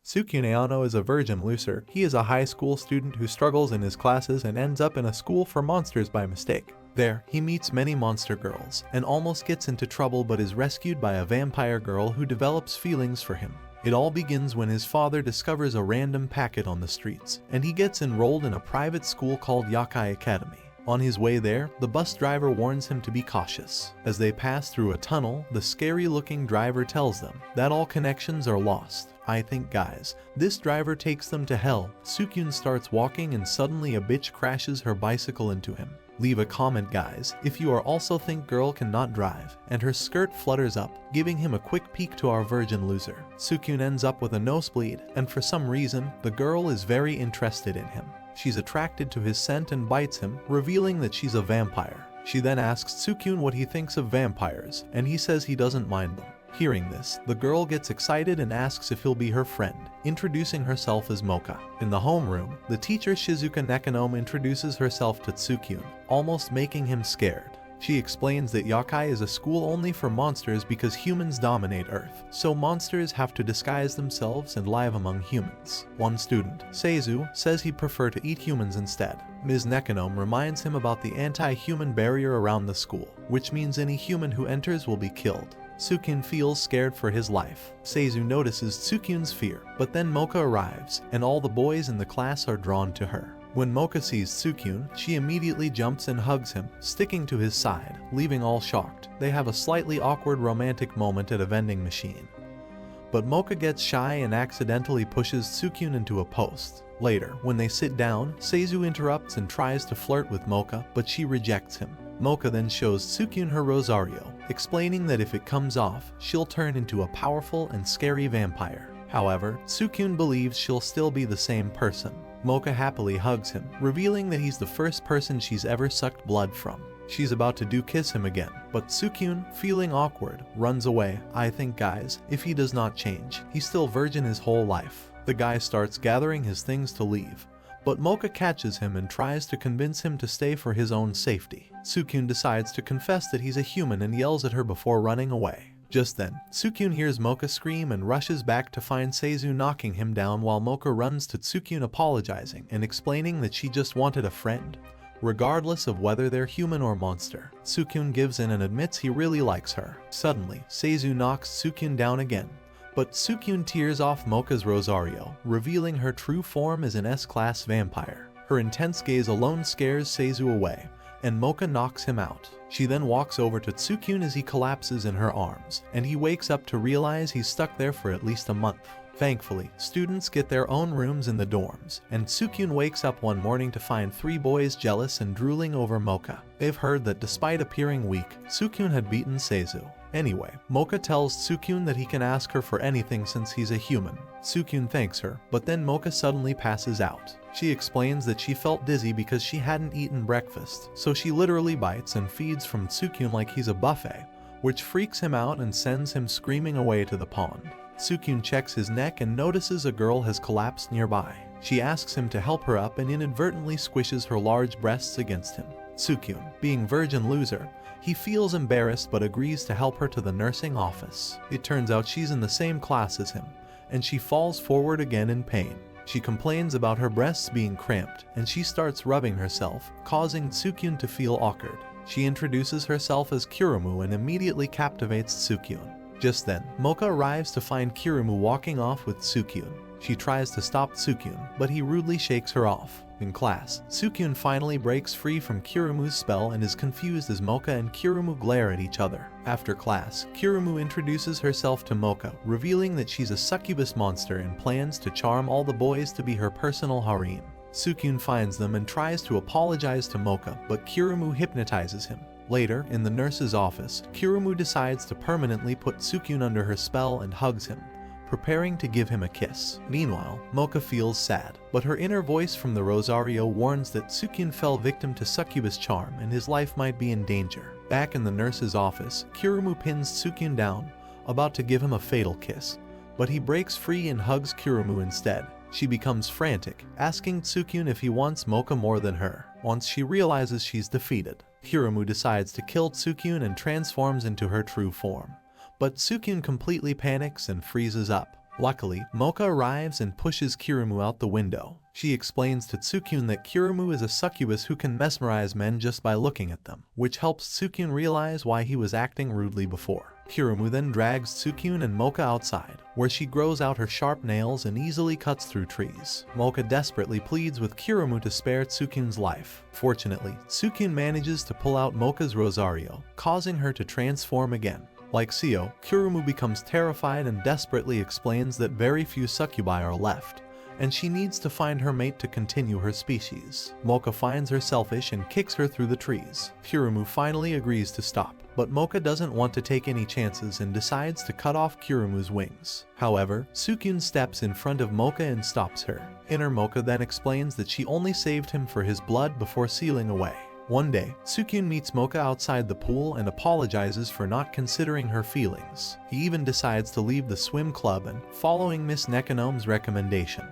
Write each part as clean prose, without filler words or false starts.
Sukino is a virgin loser. He is a high school student who struggles in his classes and ends up in a school for monsters by mistake. There, he meets many monster girls, and almost gets into trouble but is rescued by a vampire girl who develops feelings for him. It all begins when his father discovers a random packet on the streets, and he gets enrolled in a private school called Yokai Academy. On his way there, the bus driver warns him to be cautious. As they pass through a tunnel, the scary-looking driver tells them that all connections are lost. I think guys, this driver takes them to hell. Sukino starts walking and suddenly a bitch crashes her bicycle into him. Leave a comment guys if you are also think girl cannot drive, and her skirt flutters up, giving him a quick peek to our virgin loser. Sukino ends up with a nosebleed, and for some reason, the girl is very interested in him. She's attracted to his scent and bites him, revealing that she's a vampire. She then asks Sukino what he thinks of vampires, and he says he doesn't mind them. Hearing this, the girl gets excited and asks if he'll be her friend, introducing herself as Moka. In the homeroom, the teacher Shizuka Nekonome introduces herself to Sukino, almost making him scared. She explains that Yokai is a school only for monsters because humans dominate Earth, so monsters have to disguise themselves and live among humans. One student, Seizu, says he'd prefer to eat humans instead. Ms. Nekonome reminds him about the anti-human barrier around the school, which means any human who enters will be killed. Sukino feels scared for his life. Seizu notices Sukino's fear, but then Moka arrives, and all the boys in the class are drawn to her. When Moka sees Sukino, she immediately jumps and hugs him, sticking to his side, leaving all shocked. They have a slightly awkward romantic moment at a vending machine. But Moka gets shy and accidentally pushes Sukino into a post. Later, when they sit down, Seizu interrupts and tries to flirt with Moka, but she rejects him. Moka then shows Sukino her Rosario, explaining that if it comes off, she'll turn into a powerful and scary vampire. However, Sukino believes she'll still be the same person. Moka happily hugs him, revealing that he's the first person she's ever sucked blood from. She's about to kiss him again, but Sukino, feeling awkward, runs away. I think guys, if he does not change, he's still virgin his whole life. The guy starts gathering his things to leave, but Moka catches him and tries to convince him to stay for his own safety. Sukino decides to confess that he's a human and yells at her before running away. Just then, Sukino hears Moka scream and rushes back to find Seizu knocking him down while Moka runs to Sukino apologizing and explaining that she just wanted a friend, regardless of whether they're human or monster. Sukino gives in and admits he really likes her. Suddenly, Seizu knocks Sukino down again, but Sukino tears off Moka's Rosario, revealing her true form as an S-class vampire. Her intense gaze alone scares Seizu away, and Moka knocks him out. She then walks over to Sukino as he collapses in her arms, and he wakes up to realize he's stuck there for at least a month. Thankfully, students get their own rooms in the dorms, and Sukino wakes up one morning to find 3 boys jealous and drooling over Moka. They've heard that despite appearing weak, Sukino had beaten Seizu. Anyway, Moka tells Sukino that he can ask her for anything since he's a human. Sukino thanks her, but then Moka suddenly passes out. She explains that she felt dizzy because she hadn't eaten breakfast, so she literally bites and feeds from Sukino like he's a buffet, which freaks him out and sends him screaming away to the pond. Sukino checks his neck and notices a girl has collapsed nearby. She asks him to help her up and inadvertently squishes her large breasts against him. Sukino, being virgin loser, he feels embarrassed but agrees to help her to the nursing office. It turns out she's in the same class as him, and she falls forward again in pain. She complains about her breasts being cramped, and she starts rubbing herself, causing Sukino to feel awkward. She introduces herself as Kurumu and immediately captivates Sukino. Just then, Moka arrives to find Kurumu walking off with Sukino. She tries to stop Sukino, but he rudely shakes her off. In class, Sukino finally breaks free from Kurumu's spell and is confused as Moka and Kurumu glare at each other. After class, Kurumu introduces herself to Moka, revealing that she's a succubus monster and plans to charm all the boys to be her personal harem. Sukino finds them and tries to apologize to Moka, but Kurumu hypnotizes him. Later, in the nurse's office, Kurumu decides to permanently put Sukino under her spell and hugs him, preparing to give him a kiss. Meanwhile, Moka feels sad, but her inner voice from the Rosario warns that Sukino fell victim to succubus charm and his life might be in danger. Back in the nurse's office, Kurumu pins Sukino down, about to give him a fatal kiss, but he breaks free and hugs Kurumu instead. She becomes frantic, asking Sukino if he wants Moka more than her. Once she realizes she's defeated, Kurumu decides to kill Sukino and transforms into her true form. But Sukino completely panics and freezes up. Luckily, Moka arrives and pushes Kurumu out the window. She explains to Tsukune that Kurumu is a succubus who can mesmerize men just by looking at them, which helps Tsukune realize why he was acting rudely before. Kurumu then drags Tsukune and Moka outside, where she grows out her sharp nails and easily cuts through trees. Moka desperately pleads with Kurumu to spare Tsukune's life. Fortunately, Tsukune manages to pull out Moka's Rosario, causing her to transform again. Like Seo, Kurumu becomes terrified and desperately explains that very few succubi are left, and she needs to find her mate to continue her species. Moka finds her selfish and kicks her through the trees. Kurumu finally agrees to stop, but Moka doesn't want to take any chances and decides to cut off Kurumu's wings. However, Tsukune steps in front of Moka and stops her. Inner Moka then explains that she only saved him for his blood before sealing away. One day, Tsukune meets Moka outside the pool and apologizes for not considering her feelings. He even decides to leave the swim club and, following Miss Nekanome's recommendation,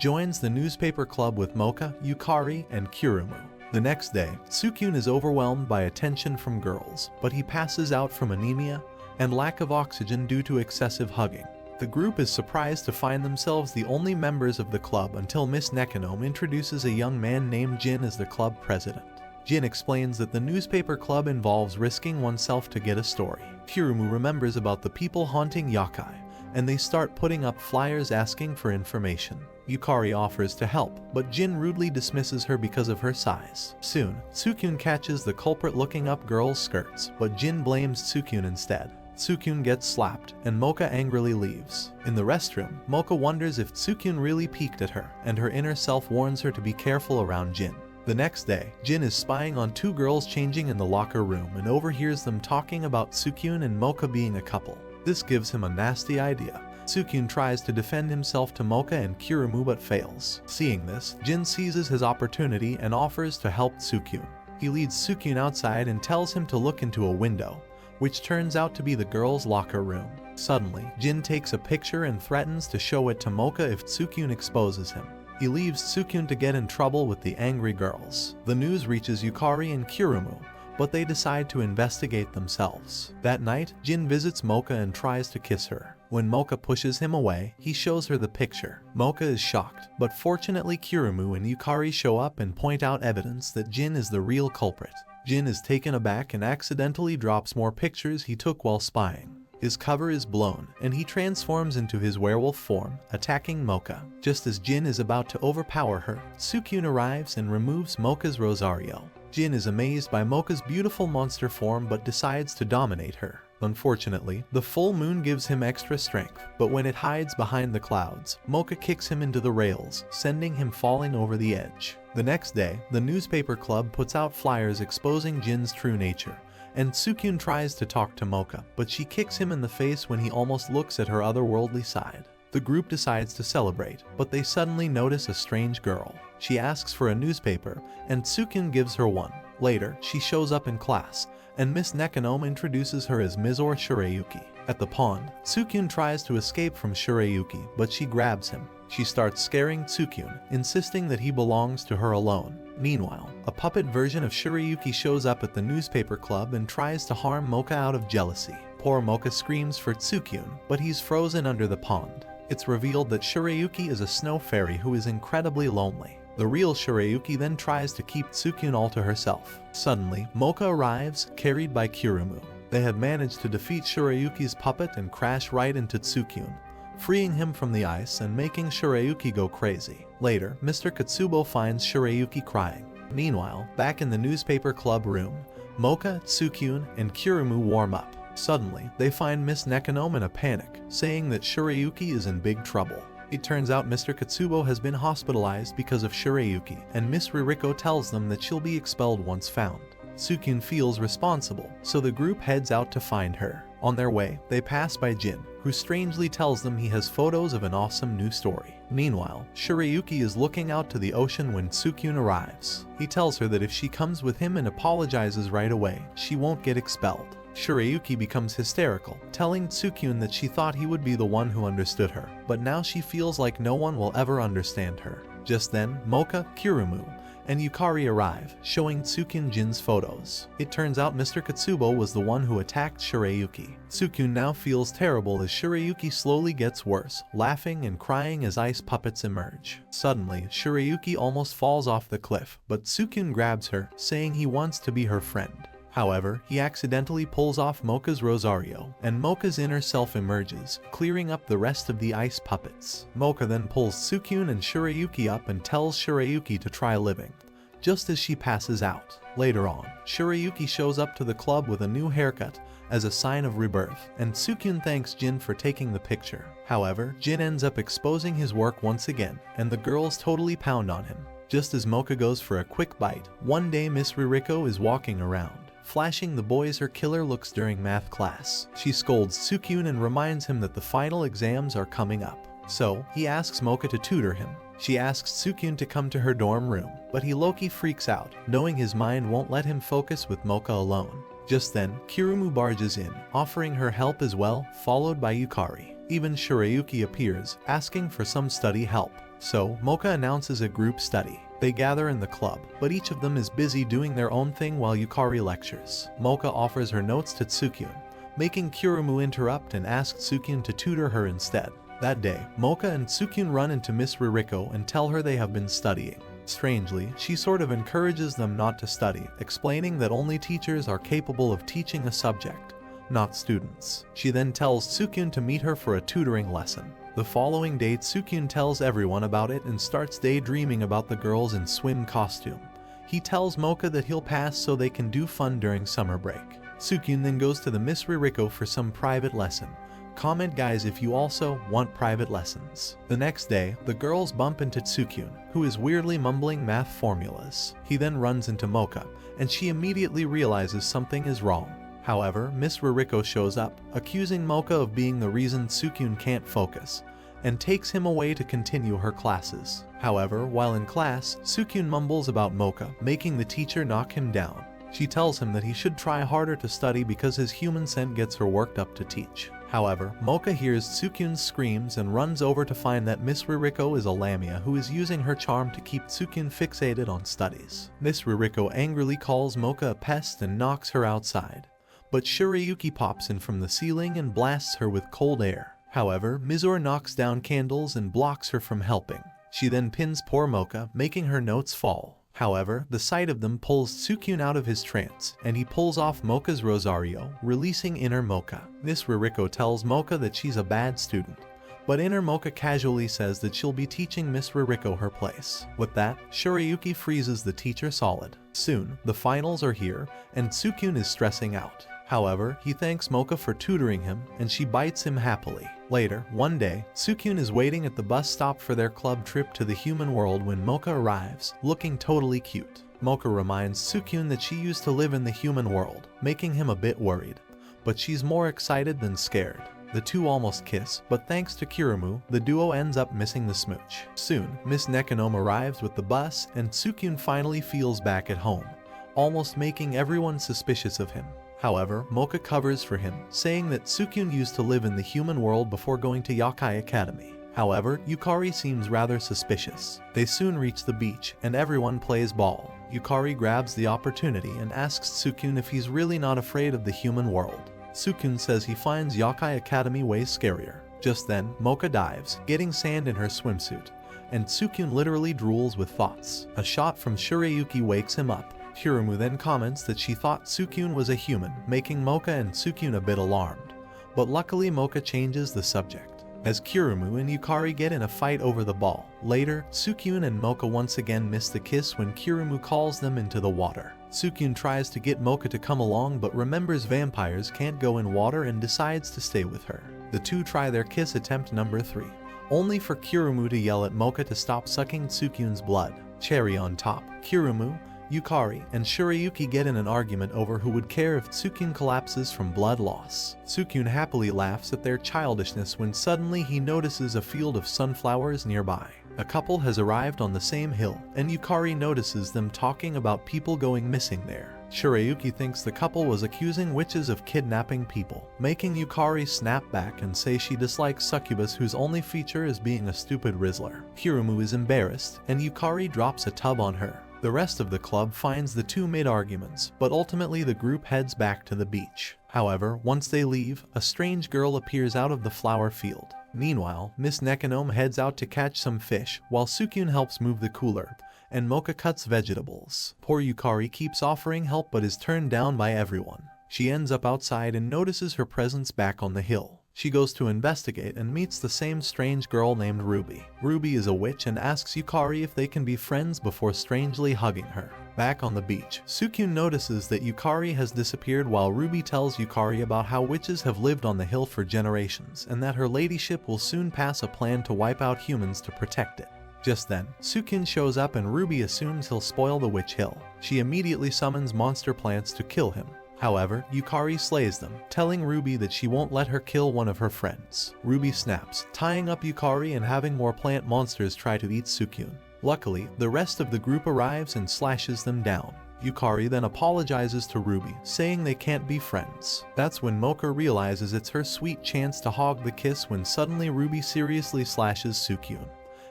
joins the newspaper club with Moka, Yukari, and Kurumu. The next day, Tsukune is overwhelmed by attention from girls, but he passes out from anemia and lack of oxygen due to excessive hugging. The group is surprised to find themselves the only members of the club until Miss Nekanome introduces a young man named Jin as the club president. Jin explains that the newspaper club involves risking oneself to get a story. Kurumu remembers about the people haunting Yokai, and they start putting up flyers asking for information. Yukari offers to help, but Jin rudely dismisses her because of her size. Soon, Tsukune catches the culprit looking up girls' skirts, but Jin blames Tsukune instead. Tsukune gets slapped, and Moka angrily leaves. In the restroom, Moka wonders if Tsukune really peeked at her, and her inner self warns her to be careful around Jin. The next day, Jin is spying on two girls changing in the locker room and overhears them talking about Tsukune and Moka being a couple. This gives him a nasty idea. Tsukune tries to defend himself to Moka and Kurumu but fails. Seeing this, Jin seizes his opportunity and offers to help Tsukune. He leads Tsukune outside and tells him to look into a window, which turns out to be the girls' locker room. Suddenly, Jin takes a picture and threatens to show it to Moka if Tsukune exposes him. He leaves Tsukune to get in trouble with the angry girls. The news reaches Yukari and Kurumu, but they decide to investigate themselves. That night, Jin visits Moka and tries to kiss her. When Moka pushes him away, he shows her the picture. Moka is shocked, but fortunately Kurumu and Yukari show up and point out evidence that Jin is the real culprit. Jin is taken aback and accidentally drops more pictures he took while spying. His cover is blown, and he transforms into his werewolf form, attacking Moka. Just as Jin is about to overpower her, Tsukune arrives and removes Moka's Rosario. Jin is amazed by Moka's beautiful monster form but decides to dominate her. Unfortunately, the full moon gives him extra strength, but when it hides behind the clouds, Moka kicks him into the rails, sending him falling over the edge. The next day, the newspaper club puts out flyers exposing Jin's true nature, and Tsukune tries to talk to Moka, but she kicks him in the face when he almost looks at her otherworldly side. The group decides to celebrate, but they suddenly notice a strange girl. She asks for a newspaper, and Tsukune gives her one. Later, she shows up in class, and Miss Nekanome introduces her as Mizore Shirayuki. At the pond, Tsukune tries to escape from Shirayuki, but she grabs him. She starts scaring Tsukune, insisting that he belongs to her alone. Meanwhile, a puppet version of Shirayuki shows up at the newspaper club and tries to harm Moka out of jealousy. Poor Moka screams for Tsukune, but he's frozen under the pond. It's revealed that Shirayuki is a snow fairy who is incredibly lonely. The real Shirayuki then tries to keep Tsukune all to herself. Suddenly, Moka arrives, carried by Kurumu. They have managed to defeat Shirayuki's puppet and crash right into Tsukune, freeing him from the ice and making Shirayuki go crazy. Later, Mr. Katsubo finds Shirayuki crying. Meanwhile, back in the newspaper club room, Moka, Tsukune, and Kurumu warm up. Suddenly, they find Miss Nekanome in a panic, saying that Shirayuki is in big trouble. It turns out Mr. Katsubo has been hospitalized because of Shirayuki, and Miss Ririko tells them that she'll be expelled once found. Tsukune feels responsible, so the group heads out to find her. On their way, they pass by Jin, who strangely tells them he has photos of an awesome new story. Meanwhile, Shirayuki is looking out to the ocean when Tsukune arrives. He tells her that if she comes with him and apologizes right away, she won't get expelled. Shirayuki becomes hysterical, telling Tsukune that she thought he would be the one who understood her, but now she feels like no one will ever understand her. Just then, Moka, Kurumu, and Yukari arrive, showing Tsukun Jin's photos. It turns out Mr. Katsubo was the one who attacked Shirayuki. Tsukun now feels terrible as Shirayuki slowly gets worse, laughing and crying as ice puppets emerge. Suddenly, Shirayuki almost falls off the cliff, but Tsukun grabs her, saying he wants to be her friend. However, he accidentally pulls off Moka's Rosario, and Moka's inner self emerges, clearing up the rest of the ice puppets. Moka then pulls Tsukun and Shirayuki up and tells Shirayuki to try living, just as she passes out. Later on, Shirayuki shows up to the club with a new haircut as a sign of rebirth, and Tsukun thanks Jin for taking the picture. However, Jin ends up exposing his work once again, and the girls totally pound on him. Just as Moka goes for a quick bite, one day Miss Ririko is walking around, flashing the boys her killer looks during math class. She scolds Tsukun and reminds him that the final exams are coming up. So, he asks Moka to tutor him. She asks Tsukun to come to her dorm room, but he low-key freaks out, knowing his mind won't let him focus with Moka alone. Just then, Kurumu barges in, offering her help as well, followed by Yukari. Even Shirayuki appears, asking for some study help. So, Moka announces a group study. They gather in the club, but each of them is busy doing their own thing while Yukari lectures. Moka offers her notes to Tsukun, making Kurumu interrupt and ask Tsukun to tutor her instead. That day, Moka and Tsukun run into Miss Ririko and tell her they have been studying. Strangely, she sort of encourages them not to study, explaining that only teachers are capable of teaching a subject, not students. She then tells Tsukun to meet her for a tutoring lesson. The following day, Tsukun tells everyone about it and starts daydreaming about the girls in swim costume. He tells Moka that he'll pass so they can do fun during summer break. Tsukun then goes to the Miss Ririko for some private lesson. Comment guys if you also want private lessons. The next day, the girls bump into Tsukun, who is weirdly mumbling math formulas. He then runs into Moka, and she immediately realizes something is wrong. However, Miss Ririko shows up, accusing Moka of being the reason Tsukun can't focus, and takes him away to continue her classes. However, while in class, Tsukun mumbles about Moka, making the teacher knock him down. She tells him that he should try harder to study because his human scent gets her worked up to teach. However, Moka hears Tsukun's screams and runs over to find that Miss Ririko is a Lamia who is using her charm to keep Tsukun fixated on studies. Miss Ririko angrily calls Moka a pest and knocks her outside. But Shirayuki pops in from the ceiling and blasts her with cold air. However, Mizore knocks down candles and blocks her from helping. She then pins poor Moka, making her notes fall. However, the sight of them pulls Tsukun out of his trance, and he pulls off Moka's Rosario, releasing inner Moka. Miss Ririko tells Moka that she's a bad student, but inner Moka casually says that she'll be teaching Miss Ririko her place. With that, Shirayuki freezes the teacher solid. Soon, the finals are here, and Tsukun is stressing out. However, he thanks Moka for tutoring him, and she bites him happily. Later, one day, Tsukun is waiting at the bus stop for their club trip to the human world when Moka arrives, looking totally cute. Moka reminds Tsukun that she used to live in the human world, making him a bit worried. But she's more excited than scared. The two almost kiss, but thanks to Kurumu, the duo ends up missing the smooch. Soon, Miss Nekonome arrives with the bus, and Tsukun finally feels back at home, almost making everyone suspicious of him. However, Moka covers for him, saying that Tsukun used to live in the human world before going to Yokai Academy. However, Yukari seems rather suspicious. They soon reach the beach, and everyone plays ball. Yukari grabs the opportunity and asks Tsukun if he's really not afraid of the human world. Tsukun says he finds Yokai Academy way scarier. Just then, Moka dives, getting sand in her swimsuit, and Tsukun literally drools with thoughts. A shot from Shirayuki wakes him up. Kurumu then comments that she thought Tsukun was a human, making Moka and Tsukun a bit alarmed. But luckily Moka changes the subject, as Kurumu and Yukari get in a fight over the ball. Later, Tsukun and Moka once again miss the kiss when Kurumu calls them into the water. Tsukun tries to get Moka to come along but remembers vampires can't go in water and decides to stay with her. The two try their kiss attempt number 3, only for Kurumu to yell at Moka to stop sucking Tsukun's blood. Cherry on top, Kurumu, Yukari, and Shirayuki get in an argument over who would care if Tsukun collapses from blood loss. Tsukun happily laughs at their childishness when suddenly he notices a field of sunflowers nearby. A couple has arrived on the same hill, and Yukari notices them talking about people going missing there. Shirayuki thinks the couple was accusing witches of kidnapping people, making Yukari snap back and say she dislikes succubus whose only feature is being a stupid Rizzler. Kurumu is embarrassed, and Yukari drops a tub on her. The rest of the club finds the two mid-arguments, but ultimately the group heads back to the beach. However, once they leave, a strange girl appears out of the flower field. Meanwhile, Miss Nekonome heads out to catch some fish, while Sukino helps move the cooler, and Moka cuts vegetables. Poor Yukari keeps offering help but is turned down by everyone. She ends up outside and notices her presence back on the hill. She goes to investigate and meets the same strange girl named Ruby. Ruby is a witch and asks Yukari if they can be friends before strangely hugging her. Back on the beach, Sukino notices that Yukari has disappeared while Ruby tells Yukari about how witches have lived on the hill for generations and that her ladyship will soon pass a plan to wipe out humans to protect it. Just then, Sukino shows up and Ruby assumes he'll spoil the witch hill. She immediately summons monster plants to kill him. However, Yukari slays them, telling Ruby that she won't let her kill one of her friends. Ruby snaps, tying up Yukari and having more plant monsters try to eat Sukino. Luckily, the rest of the group arrives and slashes them down. Yukari then apologizes to Ruby, saying they can't be friends. That's when Moka realizes it's her sweet chance to hog the kiss when suddenly Ruby seriously slashes Sukino.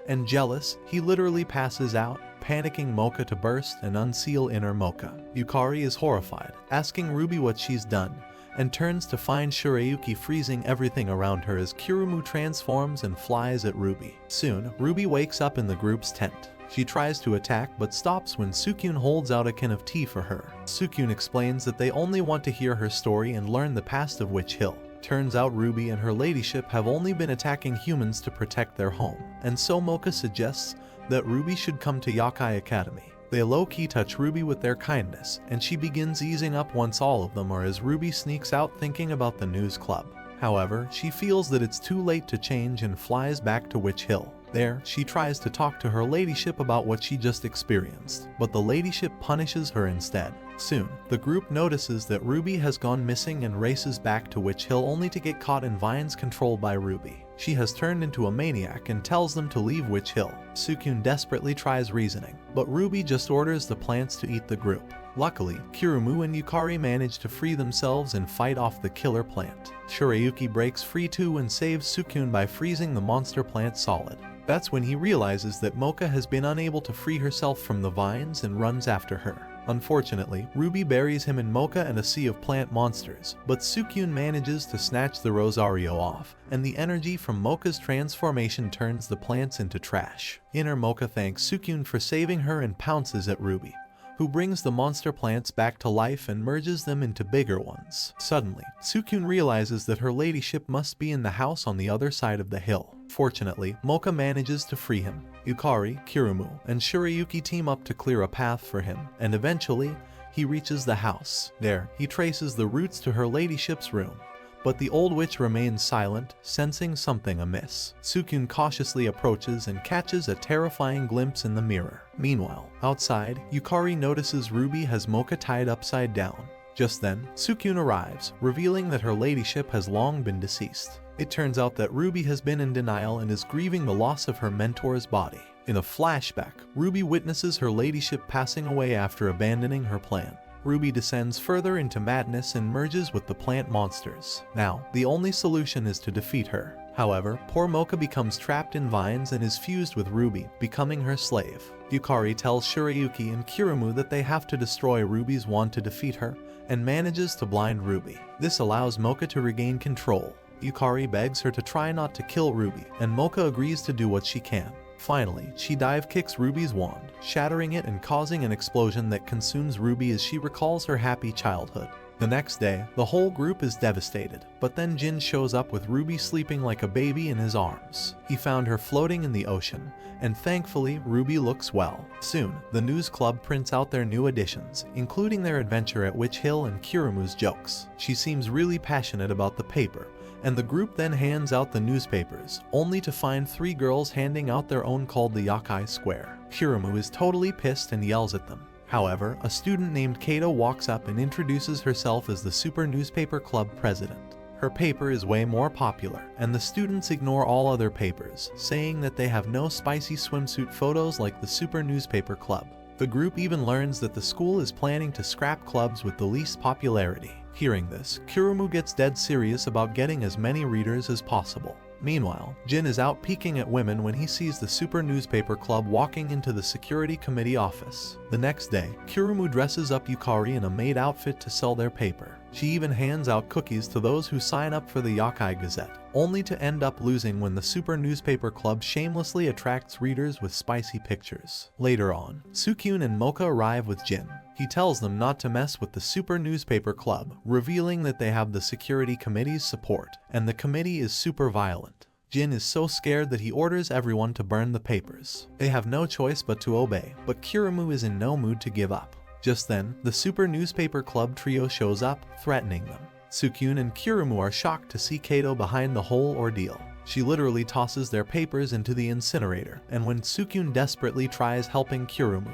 And jealous, he literally passes out, panicking Moka to burst and unseal inner Moka. Yukari is horrified, asking Ruby what she's done, and turns to find Shirayuki freezing everything around her as Kurumu transforms and flies at Ruby. Soon, Ruby wakes up in the group's tent. She tries to attack but stops when Sukino holds out a can of tea for her. Sukino explains that they only want to hear her story and learn the past of Witch Hill. Turns out Ruby and her ladyship have only been attacking humans to protect their home, and so Moka suggests that Ruby should come to Yokai Academy. They low-key touch Ruby with their kindness, and she begins easing up once all of them are as Ruby sneaks out thinking about the news club. However, she feels that it's too late to change and flies back to Witch Hill. There, she tries to talk to her ladyship about what she just experienced, but the ladyship punishes her instead. Soon, the group notices that Ruby has gone missing and races back to Witch Hill only to get caught in vines controlled by Ruby. She has turned into a maniac and tells them to leave Witch Hill. Sukino desperately tries reasoning, but Ruby just orders the plants to eat the group. Luckily, Kurumu and Yukari manage to free themselves and fight off the killer plant. Shirayuki breaks free too and saves Sukino by freezing the monster plant solid. That's when he realizes that Moka has been unable to free herself from the vines and runs after her. Unfortunately, Ruby buries him in Moka and a sea of plant monsters, but Sukino manages to snatch the Rosario off, and the energy from Moka's transformation turns the plants into trash. Inner Moka thanks Sukino for saving her and pounces at Ruby, who brings the monster plants back to life and merges them into bigger ones. Suddenly, Sukino realizes that her ladyship must be in the house on the other side of the hill. Fortunately, Moka manages to free him. Yukari, Kurumu, and Shirayuki team up to clear a path for him, and eventually, he reaches the house. There, he traces the routes to her ladyship's room. But the old witch remains silent, sensing something amiss. Sukino cautiously approaches and catches a terrifying glimpse in the mirror. Meanwhile, outside, Yukari notices Ruby has Moka tied upside down. Just then, Sukino arrives, revealing that her ladyship has long been deceased. It turns out that Ruby has been in denial and is grieving the loss of her mentor's body. In a flashback, Ruby witnesses her ladyship passing away after abandoning her plan. Ruby descends further into madness and merges with the plant monsters. Now, the only solution is to defeat her. However, poor Moka becomes trapped in vines and is fused with Ruby, becoming her slave. Yukari tells Shirayuki and Kurumu that they have to destroy Ruby's wand to defeat her, and manages to blind Ruby. This allows Moka to regain control. Yukari begs her to try not to kill Ruby, and Moka agrees to do what she can. Finally, she dive kicks Ruby's wand, shattering it and causing an explosion that consumes Ruby as she recalls her happy childhood. The next day, the whole group is devastated, but then Jin shows up with Ruby sleeping like a baby in his arms. He found her floating in the ocean, and thankfully, Ruby looks well. Soon, the news club prints out their new additions, including their adventure at Witch Hill and Kurumu's jokes. She seems really passionate about the paper, and the group then hands out the newspapers, only to find 3 girls handing out their own called the Yokai Square. Kurumu is totally pissed and yells at them. However, a student named Kato walks up and introduces herself as the Super Newspaper Club president. Her paper is way more popular, and the students ignore all other papers, saying that they have no spicy swimsuit photos like the Super Newspaper Club. The group even learns that the school is planning to scrap clubs with the least popularity. Hearing this, Kurumu gets dead serious about getting as many readers as possible. Meanwhile, Jin is out peeking at women when he sees the Super Newspaper Club walking into the security committee office. The next day, Kurumu dresses up Yukari in a maid outfit to sell their paper. She even hands out cookies to those who sign up for the Yokai Gazette, only to end up losing when the Super Newspaper Club shamelessly attracts readers with spicy pictures. Later on, Sukino and Moka arrive with Jin. He tells them not to mess with the Super Newspaper Club, revealing that they have the security committee's support, and the committee is super violent. Jin is so scared that he orders everyone to burn the papers. They have no choice but to obey, but Kurumu is in no mood to give up. Just then, the Super Newspaper Club trio shows up, threatening them. Sukino and Kurumu are shocked to see Kato behind the whole ordeal. She literally tosses their papers into the incinerator, and when Sukino desperately tries helping Kurumu,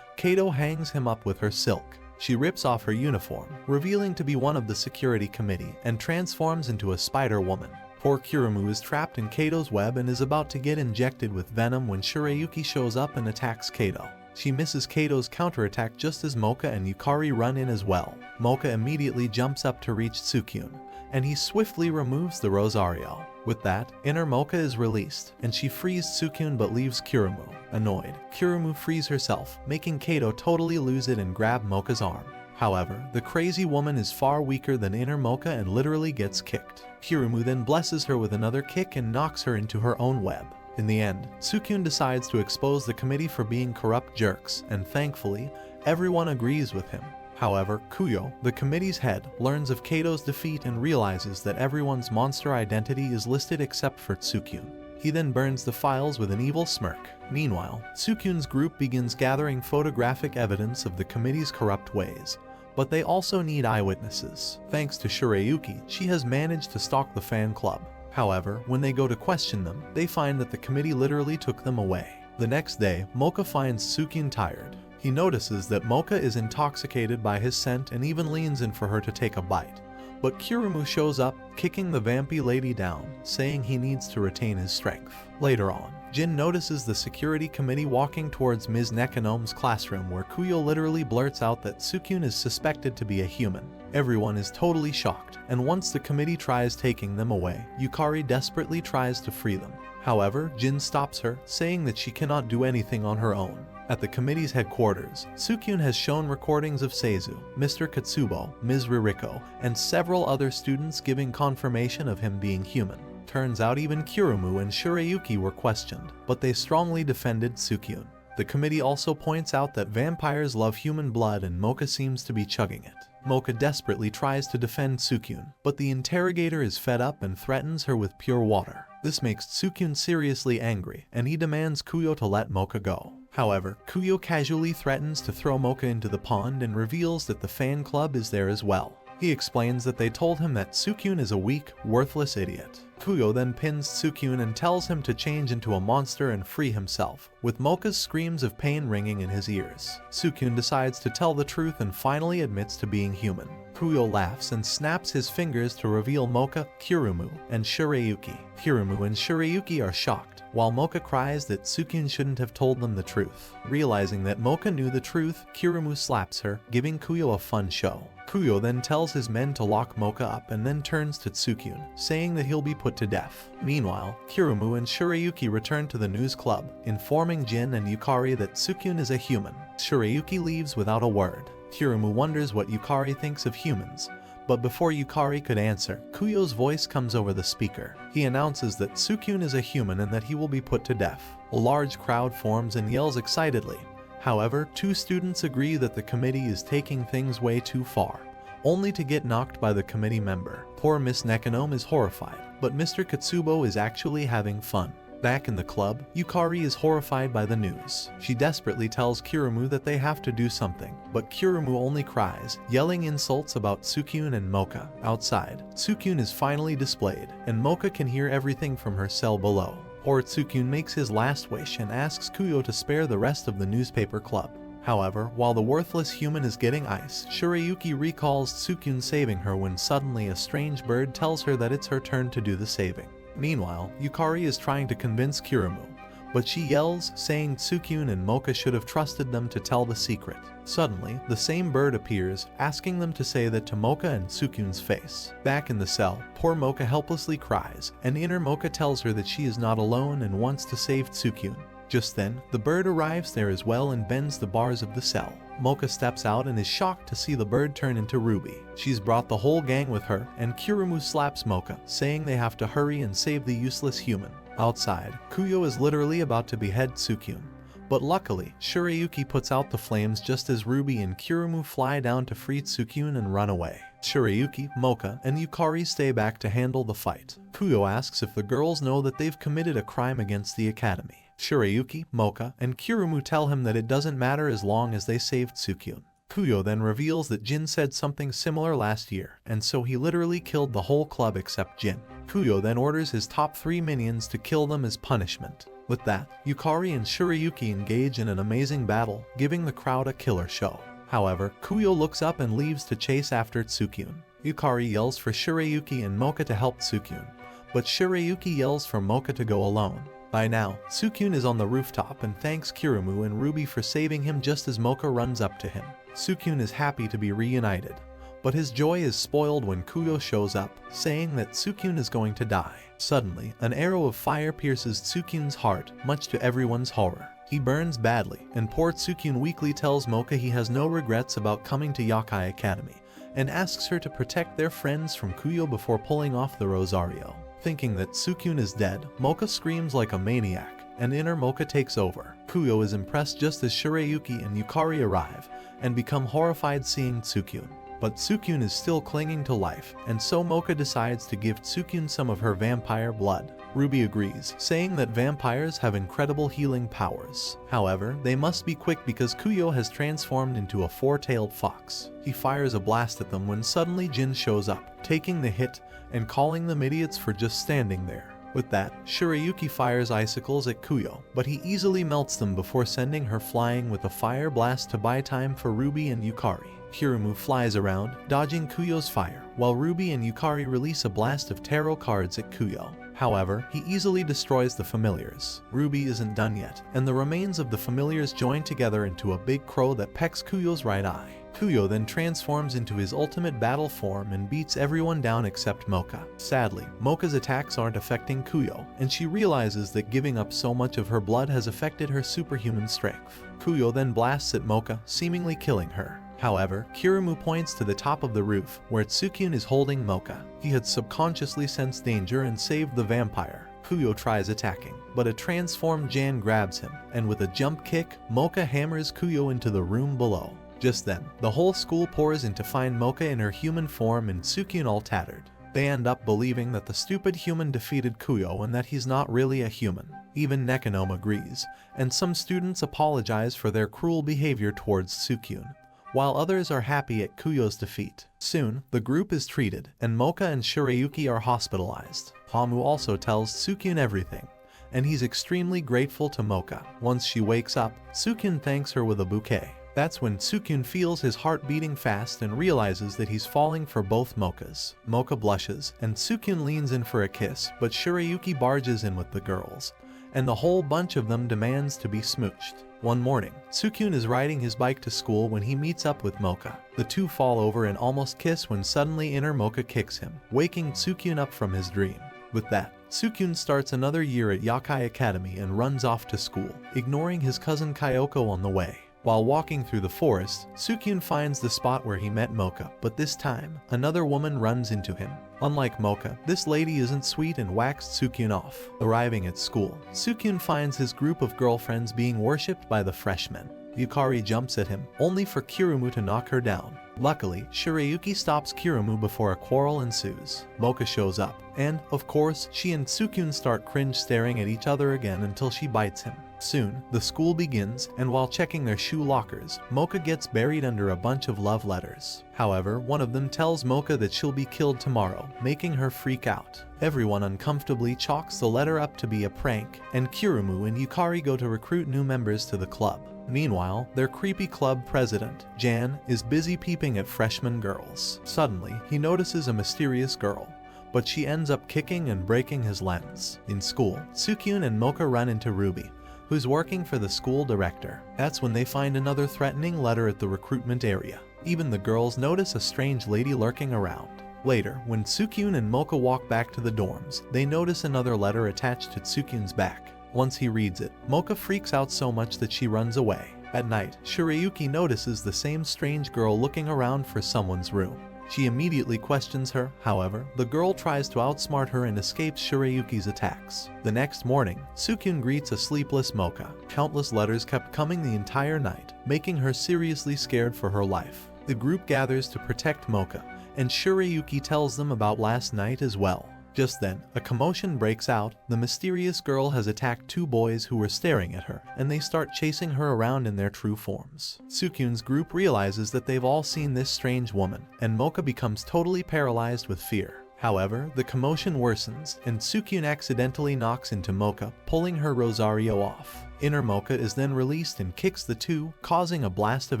Kato hangs him up with her silk. She rips off her uniform, revealing to be one of the security committee, and transforms into a spider woman. Poor Kurumu is trapped in Kato's web and is about to get injected with venom when Shirayuki shows up and attacks Kato. She misses Kato's counterattack just as Moka and Yukari run in as well. Moka immediately jumps up to reach Sukino, and he swiftly removes the Rosario. With that, inner Moka is released, and she frees Sukino but leaves Kurumu. Annoyed, Kurumu frees herself, making Kato totally lose it and grab Moka's arm. However, the crazy woman is far weaker than inner Moka and literally gets kicked. Kurumu then blesses her with another kick and knocks her into her own web. In the end, Sukino decides to expose the committee for being corrupt jerks, and thankfully, everyone agrees with him. However, Kuyo, the committee's head, learns of Kato's defeat and realizes that everyone's monster identity is listed except for Sukino. He then burns the files with an evil smirk. Meanwhile, Sukino's group begins gathering photographic evidence of the committee's corrupt ways, but they also need eyewitnesses. Thanks to Shirayuki, she has managed to stalk the fan club. However, when they go to question them, they find that the committee literally took them away. The next day, Moka finds Sukino tired. He notices that Moka is intoxicated by his scent and even leans in for her to take a bite. But Kurumu shows up, kicking the vampy lady down, saying he needs to retain his strength. Later on, Jin notices the security committee walking towards Ms. Nekonome's classroom where Kuyo literally blurts out that Sukino is suspected to be a human. Everyone is totally shocked, and once the committee tries taking them away, Yukari desperately tries to free them. However, Jin stops her, saying that she cannot do anything on her own. At the committee's headquarters, Sukino has shown recordings of Seizu, Mr. Katsubo, Ms. Ririko, and several other students giving confirmation of him being human. Turns out even Kurumu and Shirayuki were questioned, but they strongly defended Sukino. The committee also points out that vampires love human blood and Moka seems to be chugging it. Moka desperately tries to defend Sukino, but the interrogator is fed up and threatens her with pure water. This makes Sukino seriously angry, and he demands Kuyo to let Moka go. However, Kuyo casually threatens to throw Moka into the pond and reveals that the fan club is there as well. He explains that they told him that Sukino is a weak, worthless idiot. Kuyo then pins Sukino and tells him to change into a monster and free himself, with Moka's screams of pain ringing in his ears. Sukino decides to tell the truth and finally admits to being human. Kuyo laughs and snaps his fingers to reveal Moka, Kurumu, and Shirayuki. Kurumu and Shirayuki are shocked, while Moka cries that Sukino shouldn't have told them the truth. Realizing that Moka knew the truth, Kurumu slaps her, giving Kuyo a fun show. Kuyo then tells his men to lock Moka up and then turns to Sukino, saying that he'll be put to death. Meanwhile, Kurumu and Shirayuki return to the news club, informing Jin and Yukari that Sukino is a human. Shirayuki leaves without a word. Kurumu wonders what Yukari thinks of humans, but before Yukari could answer, Kuyo's voice comes over the speaker. He announces that Sukino is a human and that he will be put to death. A large crowd forms and yells excitedly. However, two students agree that the committee is taking things way too far, only to get knocked by the committee member. Poor Miss Nekonome is horrified, but Mr. Katsubo is actually having fun. Back in the club, Yukari is horrified by the news. She desperately tells Kurumu that they have to do something, but Kurumu only cries, yelling insults about Sukino and Moka. Outside, Sukino is finally displayed, and Moka can hear everything from her cell below. Sukino makes his last wish and asks Kuyo to spare the rest of the newspaper club. However, while the worthless human is getting ice, Shirayuki recalls Sukino saving her when suddenly a strange bird tells her that it's her turn to do the saving. Meanwhile, Yukari is trying to convince Kurumu, but she yells, saying Tsukino and Moka should have trusted them to tell the secret. Suddenly, the same bird appears, asking them to say that to Moka and Tsukino's face. Back in the cell, poor Moka helplessly cries, and inner Moka tells her that she is not alone and wants to save Tsukino. Just then, the bird arrives there as well and bends the bars of the cell. Moka steps out and is shocked to see the bird turn into Ruby. She's brought the whole gang with her, and Kurumu slaps Moka, saying they have to hurry and save the useless human. Outside, Kuyo is literally about to behead Tsukino. But luckily, Shirayuki puts out the flames just as Ruby and Kurumu fly down to free Tsukino and run away. Shirayuki, Moka, and Yukari stay back to handle the fight. Kuyo asks if the girls know that they've committed a crime against the academy. Shirayuki, Moka, and Kurumu tell him that it doesn't matter as long as they saved Tsukino. Kuyo then reveals that Jin said something similar last year, and so he literally killed the whole club except Jin. Kuyo then orders his top 3 minions to kill them as punishment. With that, Yukari and Shirayuki engage in an amazing battle, giving the crowd a killer show. However, Kuyo looks up and leaves to chase after Tsukino. Yukari yells for Shirayuki and Moka to help Tsukino, but Shirayuki yells for Moka to go alone. By now, Tsukino is on the rooftop and thanks Kurumu and Ruby for saving him just as Moka runs up to him. Tsukino is happy to be reunited, but his joy is spoiled when Kuyo shows up, saying that Tsukino is going to die. Suddenly, an arrow of fire pierces Tsukino's heart, much to everyone's horror. He burns badly, and poor Tsukino weakly tells Moka he has no regrets about coming to Yokai Academy, and asks her to protect their friends from Kuyo before pulling off the Rosario. Thinking that Tsukino is dead, Moka screams like a maniac, and inner Moka takes over. Kuyo is impressed just as Shirayuki and Yukari arrive, and become horrified seeing Tsukino. But Tsukino is still clinging to life, and so Moka decides to give Tsukino some of her vampire blood. Ruby agrees, saying that vampires have incredible healing powers. However, they must be quick because Kuyo has transformed into a 4-tailed fox. He fires a blast at them when suddenly Jin shows up, taking the hit and calling them idiots for just standing there. With that, Shirayuki fires icicles at Kuyo, but he easily melts them before sending her flying with a fire blast to buy time for Ruby and Yukari. Kurumu flies around, dodging Kuyo's fire, while Ruby and Yukari release a blast of tarot cards at Kuyo. However, he easily destroys the familiars. Ruby isn't done yet, and the remains of the familiars join together into a big crow that pecks Kuyo's right eye. Kuyo then transforms into his ultimate battle form and beats everyone down except Moka. Sadly, Moka's attacks aren't affecting Kuyo, and she realizes that giving up so much of her blood has affected her superhuman strength. Kuyo then blasts at Moka, seemingly killing her. However, Kurumu points to the top of the roof, where Tsukino is holding Moka. He had subconsciously sensed danger and saved the vampire. Kuyo tries attacking, but a transformed Jan grabs him, and with a jump kick, Moka hammers Kuyo into the room below. Just then, the whole school pours in to find Moka in her human form and Tsukino all tattered. They end up believing that the stupid human defeated Kuyo and that he's not really a human. Even Nekonomiya agrees, and some students apologize for their cruel behavior towards Tsukino, while others are happy at Kuyo's defeat. Soon, the group is treated, and Moka and Shirayuki are hospitalized. Hamu also tells Tsukino everything, and he's extremely grateful to Moka. Once she wakes up, Tsukino thanks her with a bouquet. That's when Tsukino feels his heart beating fast and realizes that he's falling for both Mokas. Moka blushes, and Tsukino leans in for a kiss, but Shirayuki barges in with the girls, and the whole bunch of them demands to be smooched. One morning, Tsukino is riding his bike to school when he meets up with Moka. The two fall over and almost kiss when suddenly inner Moka kicks him, waking Tsukino up from his dream. With that, Tsukino starts another year at Yokai Academy and runs off to school, ignoring his cousin Kyoko on the way. While walking through the forest, Tsukino finds the spot where he met Moka, but this time, another woman runs into him. Unlike Moka, this lady isn't sweet and whacks Tsukino off. Arriving at school, Tsukino finds his group of girlfriends being worshipped by the freshmen. Yukari jumps at him, only for Kurumu to knock her down. Luckily, Shirayuki stops Kurumu before a quarrel ensues. Moka shows up, and, of course, she and Tsukino start cringe staring at each other again until she bites him. Soon, the school begins, and while checking their shoe lockers, Moka gets buried under a bunch of love letters. However, one of them tells Moka that she'll be killed tomorrow, making her freak out. Everyone uncomfortably chalks the letter up to be a prank, and Kurumu and Yukari go to recruit new members to the club. Meanwhile, their creepy club president, Jan, is busy peeping at freshman girls. Suddenly, he notices a mysterious girl, but she ends up kicking and breaking his lens. In school, Tsukino and Moka run into Ruby, who's working for the school director. That's when they find another threatening letter at the recruitment area. Even the girls notice a strange lady lurking around. Later, when Tsukune and Moka walk back to the dorms, they notice another letter attached to Tsukune's back. Once he reads it, Moka freaks out so much that she runs away. At night, Shirayuki notices the same strange girl looking around for someone's room. She immediately questions her. However, the girl tries to outsmart her and escapes Shirayuki's attacks. The next morning, Tsukune greets a sleepless Moka. Countless letters kept coming the entire night, making her seriously scared for her life. The group gathers to protect Moka, and Shirayuki tells them about last night as well. Just then, a commotion breaks out. The mysterious girl has attacked two boys who were staring at her, and they start chasing her around in their true forms. Tsukune's group realizes that they've all seen this strange woman, and Moka becomes totally paralyzed with fear. However, the commotion worsens, and Tsukune accidentally knocks into Moka, pulling her Rosario off. Inner Moka is then released and kicks the two, causing a blast of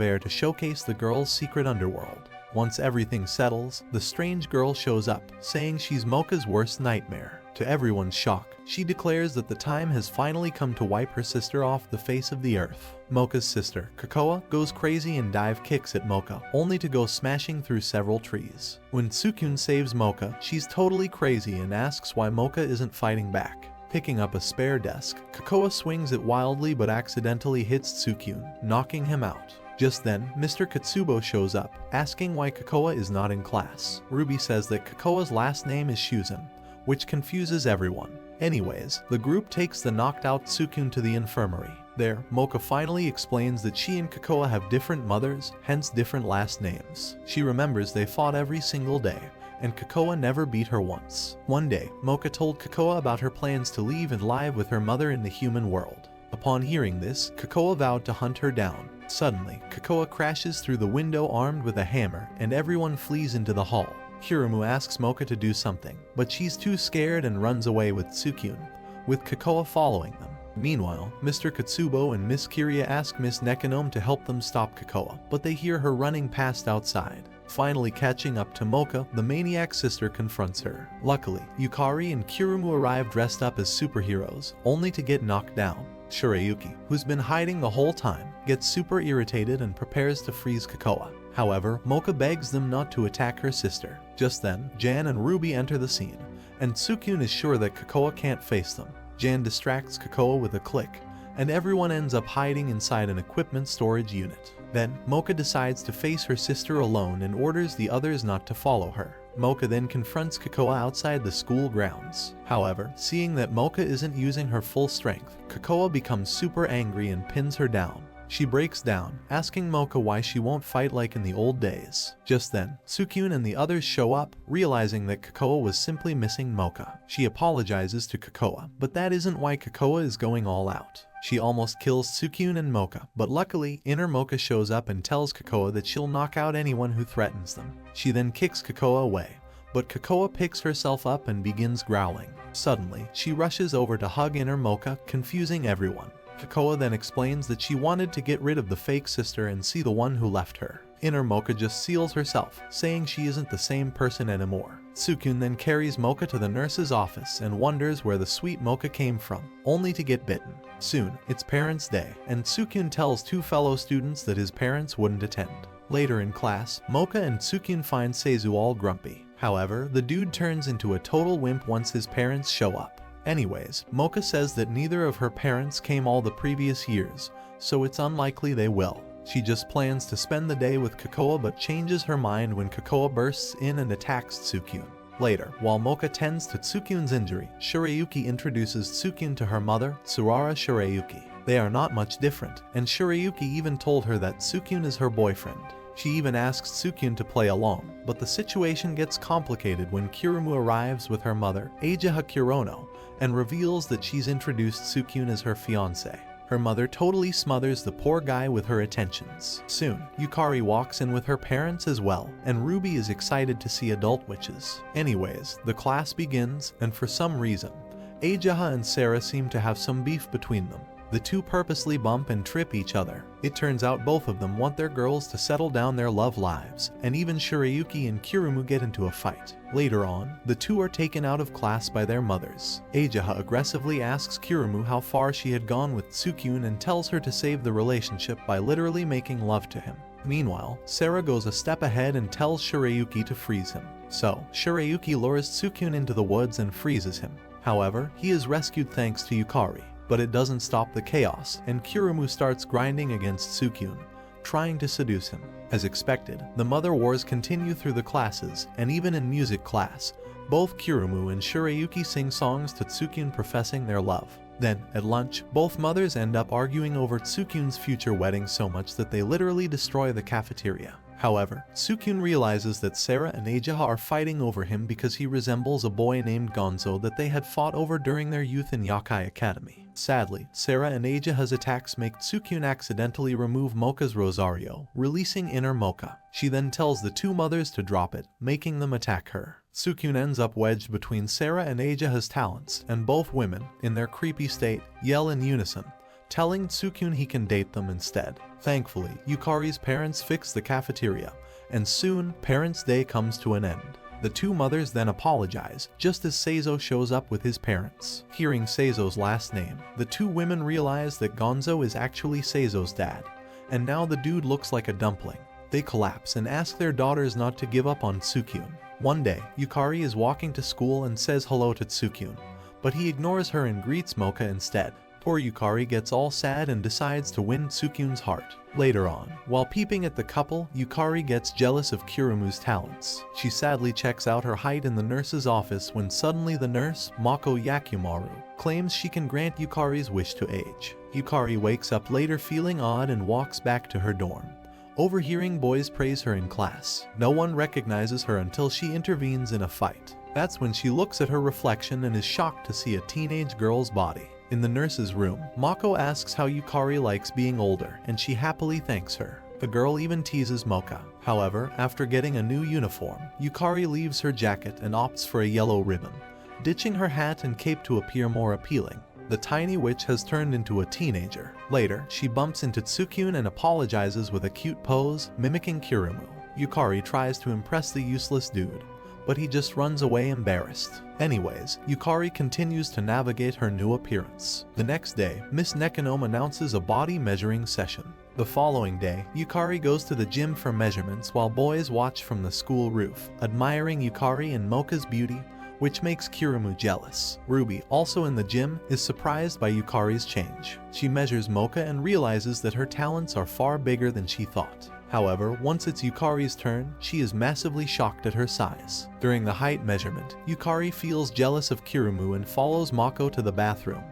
air to showcase the girl's secret underworld. Once everything settles, the strange girl shows up, saying she's Moka's worst nightmare. To everyone's shock, she declares that the time has finally come to wipe her sister off the face of the earth. Moka's sister, Kokoa, goes crazy and dive kicks at Moka, only to go smashing through several trees. When Tsukune saves Moka, she's totally crazy and asks why Moka isn't fighting back. Picking up a spare desk, Kokoa swings it wildly but accidentally hits Tsukune, knocking him out. Just then, Mr. Katsubo shows up, asking why Kokoa is not in class. Ruby says that Kokoa's last name is Shuzan, which confuses everyone. Anyways, the group takes the knocked out Tsukune to the infirmary. There, Moka finally explains that she and Kokoa have different mothers, hence different last names. She remembers they fought every single day, and Kokoa never beat her once. One day, Moka told Kokoa about her plans to leave and live with her mother in the human world. Upon hearing this, Kokoa vowed to hunt her down. Suddenly, Kokoa crashes through the window armed with a hammer, and everyone flees into the hall. Kurumu asks Moka to do something, but she's too scared and runs away with Tsukune, with Kokoa following them. Meanwhile, Mr. Katsubo and Miss Kiria ask Miss Nekonome to help them stop Kokoa, but they hear her running past outside. Finally catching up to Moka, the maniac sister confronts her. Luckily, Yukari and Kurumu arrive dressed up as superheroes, only to get knocked down. Shirayuki, who's been hiding the whole time, gets super irritated and prepares to freeze Kokoa. However, Moka begs them not to attack her sister. Just then, Jan and Ruby enter the scene, and Tsukune is sure that Kokoa can't face them. Jan distracts Kokoa with a click, and everyone ends up hiding inside an equipment storage unit. Then, Moka decides to face her sister alone and orders the others not to follow her. Moka then confronts Kokoa outside the school grounds. However, seeing that Moka isn't using her full strength, Kokoa becomes super angry and pins her down. She breaks down, asking Moka why she won't fight like in the old days. Just then, Tsukune and the others show up, realizing that Kokoa was simply missing Moka. She apologizes to Kokoa, but that isn't why Kokoa is going all out. She almost kills Tsukune and Moka, but luckily, Inner Moka shows up and tells Kokoa that she'll knock out anyone who threatens them. She then kicks Kokoa away, but Kokoa picks herself up and begins growling. Suddenly, she rushes over to hug Inner Moka, confusing everyone. Kokoa then explains that she wanted to get rid of the fake sister and see the one who left her. Inner Moka just seals herself, saying she isn't the same person anymore. Tsukune then carries Moka to the nurse's office and wonders where the sweet Moka came from, only to get bitten. Soon, it's Parents' Day, and Tsukune tells two fellow students that his parents wouldn't attend. Later in class, Moka and Tsukune find Seizu all grumpy. However, the dude turns into a total wimp once his parents show up. Anyways, Moka says that neither of her parents came all the previous years, so it's unlikely they will. She just plans to spend the day with Kokoa but changes her mind when Kokoa bursts in and attacks Tsukune. Later, while Moka tends to Tsukune's injury, Shirayuki introduces Tsukune to her mother, Tsurara Shirayuki. They are not much different, and Shirayuki even told her that Tsukune is her boyfriend. She even asks Tsukune to play along, but the situation gets complicated when Kurumu arrives with her mother, Eijaha Kurono, and reveals that she's introduced Tsukune as her fiancé. Her mother totally smothers the poor guy with her attentions. Soon, Yukari walks in with her parents as well, and Ruby is excited to see adult witches. Anyways, the class begins, and for some reason, Eijaha and Sarah seem to have some beef between them. The two purposely bump and trip each other. It turns out both of them want their girls to settle down their love lives, and even Shirayuki and Kurumu get into a fight. Later on, the two are taken out of class by their mothers. Ageha aggressively asks Kurumu how far she had gone with Tsukune and tells her to save the relationship by literally making love to him. Meanwhile, Sarah goes a step ahead and tells Shirayuki to freeze him. So, Shirayuki lures Tsukune into the woods and freezes him. However, he is rescued thanks to Yukari. But it doesn't stop the chaos, and Kurumu starts grinding against Tsukune, trying to seduce him. As expected, the mother wars continue through the classes, and even in music class, both Kurumu and Shirayuki sing songs to Tsukune professing their love. Then, at lunch, both mothers end up arguing over Tsukune's future wedding so much that they literally destroy the cafeteria. However, Tsukune realizes that Sarah and Ageha are fighting over him because he resembles a boy named Gonzo that they had fought over during their youth in Yokai Academy. Sadly, Sarah and Ageha's attacks make Tsukune accidentally remove Moka's Rosario, releasing inner Moka. She then tells the two mothers to drop it, making them attack her. Tsukune ends up wedged between Sarah and Ageha's talents, and both women, in their creepy state, yell in unison, telling Tsukune he can date them instead. Thankfully, Yukari's parents fix the cafeteria, and soon, Parents' Day comes to an end. The two mothers then apologize, just as Seizo shows up with his parents. Hearing Seizo's last name, the two women realize that Gonzo is actually Seizo's dad, and now the dude looks like a dumpling. They collapse and ask their daughters not to give up on Tsukune. One day, Yukari is walking to school and says hello to Tsukune, but he ignores her and greets Moka instead. Poor Yukari gets all sad and decides to win Tsukune's heart. Later on, while peeping at the couple, Yukari gets jealous of Kurumu's talents. She sadly checks out her height in the nurse's office when suddenly the nurse, Mako Yakumaru, claims she can grant Yukari's wish to age. Yukari wakes up later feeling odd and walks back to her dorm. Overhearing boys praise her in class, no one recognizes her until she intervenes in a fight. That's when she looks at her reflection and is shocked to see a teenage girl's body. In the nurse's room, Mako asks how Yukari likes being older, and she happily thanks her. The girl even teases Moka. However, after getting a new uniform, Yukari leaves her jacket and opts for a yellow ribbon, ditching her hat and cape to appear more appealing. The tiny witch has turned into a teenager. Later, she bumps into Tsukune and apologizes with a cute pose, mimicking Kurumu. Yukari tries to impress the useless dude, but he just runs away embarrassed. Anyways, Yukari continues to navigate her new appearance. The next day, Miss Nekonome announces a body measuring session. The following day, Yukari goes to the gym for measurements while boys watch from the school roof, admiring Yukari and Moka's beauty, which makes Kurumu jealous. Ruby, also in the gym, is surprised by Yukari's change. She measures Moka and realizes that her talents are far bigger than she thought. However, once it's Yukari's turn, she is massively shocked at her size. During the height measurement, Yukari feels jealous of Kurumu and follows Mako to the bathroom,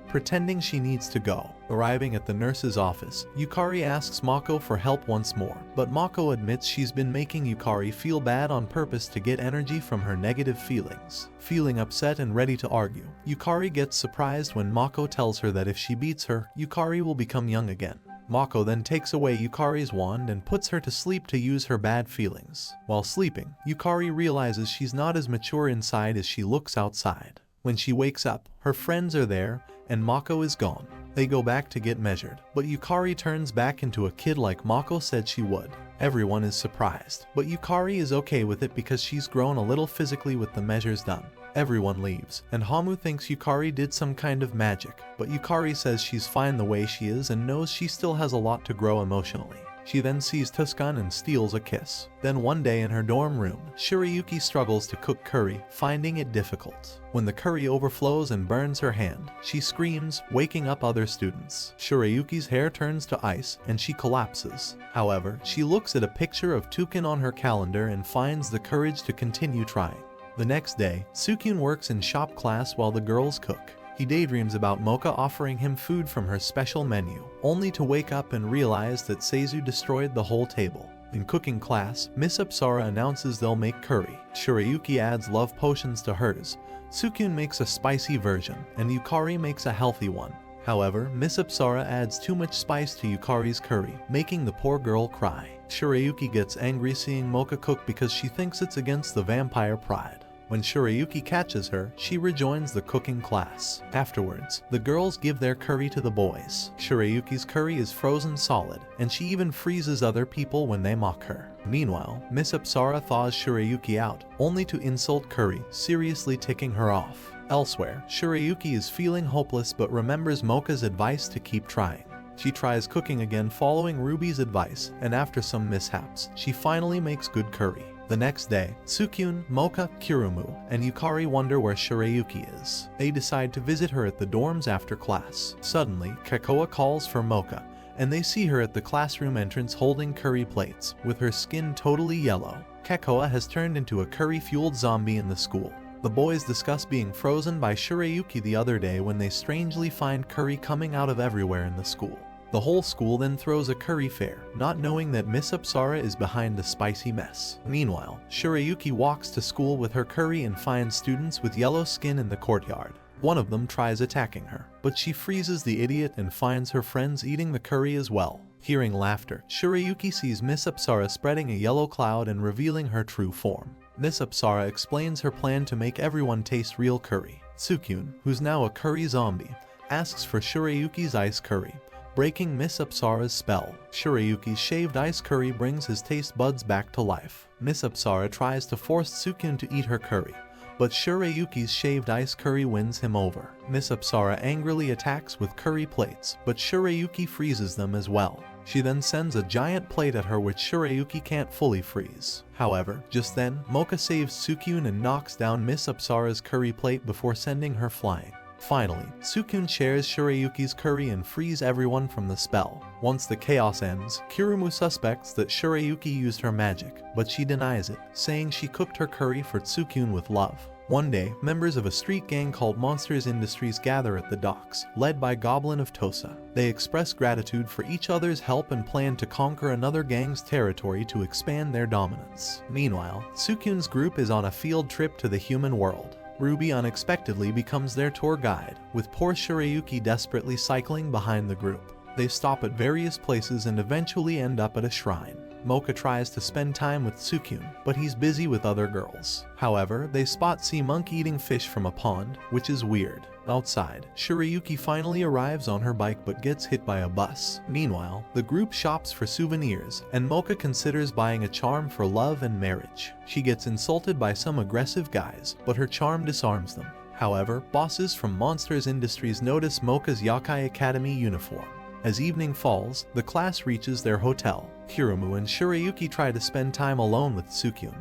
pretending she needs to go. Arriving at the nurse's office, Yukari asks Mako for help once more, but Mako admits she's been making Yukari feel bad on purpose to get energy from her negative feelings. Feeling upset and ready to argue, Yukari gets surprised when Mako tells her that if she beats her, Yukari will become young again. Mako then takes away Yukari's wand and puts her to sleep to use her bad feelings. While sleeping, Yukari realizes she's not as mature inside as she looks outside. When she wakes up, her friends are there, and Mako is gone. They go back to get measured, but Yukari turns back into a kid like Mako said she would. Everyone is surprised, but Yukari is okay with it because she's grown a little physically with the measures done. Everyone leaves, and Hamu thinks Yukari did some kind of magic, but Yukari says she's fine the way she is and knows she still has a lot to grow emotionally. She then sees Tuscan and steals a kiss. Then one day in her dorm room, Shirayuki struggles to cook curry, finding it difficult. When the curry overflows and burns her hand, she screams, waking up other students. Shirayuki's hair turns to ice, and she collapses. However, she looks at a picture of Toucan on her calendar and finds the courage to continue trying. The next day, Tsukune works in shop class while the girls cook. He daydreams about Moka offering him food from her special menu, only to wake up and realize that Seizu destroyed the whole table. In cooking class, Miss Apsara announces they'll make curry. Shirayuki adds love potions to hers, Tsukune makes a spicy version, and Yukari makes a healthy one. However, Miss Apsara adds too much spice to Yukari's curry, making the poor girl cry. Shirayuki gets angry seeing Moka cook because she thinks it's against the vampire pride. When Shirayuki catches her, she rejoins the cooking class. Afterwards, the girls give their curry to the boys. Shirayuki's curry is frozen solid, and she even freezes other people when they mock her. Meanwhile, Miss Apsara thaws Shirayuki out, only to insult Curry, seriously ticking her off. Elsewhere, Shirayuki is feeling hopeless but remembers Moka's advice to keep trying. She tries cooking again following Ruby's advice, and after some mishaps, she finally makes good curry. The next day, Sukino, Moka, Kurumu, and Yukari wonder where Shirayuki is. They decide to visit her at the dorms after class. Suddenly, Kakoa calls for Moka, and they see her at the classroom entrance holding curry plates, with her skin totally yellow. Kakoa has turned into a curry-fueled zombie in the school. The boys discuss being frozen by Shirayuki the other day when they strangely find curry coming out of everywhere in the school. The whole school then throws a curry fair, not knowing that Miss Apsara is behind the spicy mess. Meanwhile, Shirayuki walks to school with her curry and finds students with yellow skin in the courtyard. One of them tries attacking her, but she freezes the idiot and finds her friends eating the curry as well. Hearing laughter, Shirayuki sees Miss Apsara spreading a yellow cloud and revealing her true form. Miss Apsara explains her plan to make everyone taste real curry. Sukino, who's now a curry zombie, asks for Shirayuki's ice curry, breaking Miss Apsara's spell. Shirayuki's shaved ice curry brings his taste buds back to life. Miss Apsara tries to force Sukino to eat her curry, but Shirayuki's shaved ice curry wins him over. Miss Apsara angrily attacks with curry plates, but Shirayuki freezes them as well. She then sends a giant plate at her which Shirayuki can't fully freeze. However, just then, Moka saves Sukino and knocks down Miss Apsara's curry plate before sending her flying. Finally, Sukino shares Shirayuki's curry and frees everyone from the spell. Once the chaos ends, Kurumu suspects that Shirayuki used her magic, but she denies it, saying she cooked her curry for Sukino with love. One day, members of a street gang called Monsters Industries gather at the docks, led by Goblin of Tosa. They express gratitude for each other's help and plan to conquer another gang's territory to expand their dominance. Meanwhile, Sukino's group is on a field trip to the human world. Ruby unexpectedly becomes their tour guide, with poor Shirayuki desperately cycling behind the group. They stop at various places and eventually end up at a shrine. Moka tries to spend time with Sukino, but he's busy with other girls. However, they spot Sea Monk eating fish from a pond, which is weird. Outside, Shirayuki finally arrives on her bike but gets hit by a bus. Meanwhile, the group shops for souvenirs, and Moka considers buying a charm for love and marriage. She gets insulted by some aggressive guys, but her charm disarms them. However, bosses from Monsters Industries notice Moka's Yokai Academy uniform. As evening falls, the class reaches their hotel. Kurumu and Shirayuki try to spend time alone with Sukino,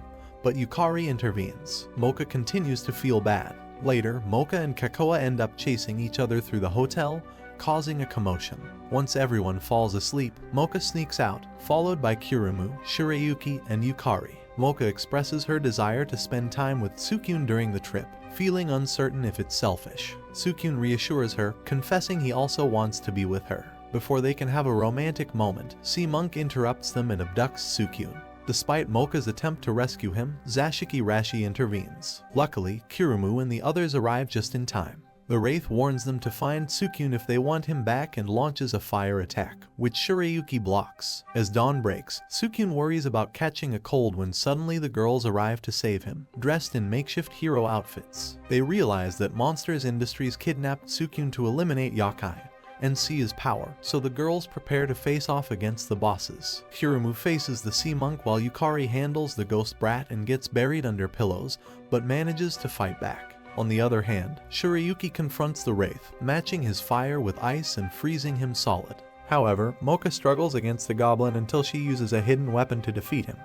but Yukari intervenes. Moka continues to feel bad. Later, Moka and Kakoa end up chasing each other through the hotel, causing a commotion. Once everyone falls asleep, Moka sneaks out, followed by Kurumu, Shirayuki, and Yukari. Moka expresses her desire to spend time with Sukino during the trip, feeling uncertain if it's selfish. Sukino reassures her, confessing he also wants to be with her. Before they can have a romantic moment, Sea Monk interrupts them and abducts Sukino. Despite Moka's attempt to rescue him, Zashiki Rashi intervenes. Luckily, Kurumu and the others arrive just in time. The Wraith warns them to find Sukino if they want him back and launches a fire attack, which Shirayuki blocks. As dawn breaks, Sukino worries about catching a cold when suddenly the girls arrive to save him, dressed in makeshift hero outfits. They realize that Monsters Industries kidnapped Sukino to eliminate Yokai and see his power, so the girls prepare to face off against the bosses. Kurumu faces the Sea Monk while Yukari handles the ghost brat and gets buried under pillows, but manages to fight back. On the other hand, Shirayuki confronts the Wraith, matching his fire with ice and freezing him solid. However, Moka struggles against the goblin until she uses a hidden weapon to defeat him.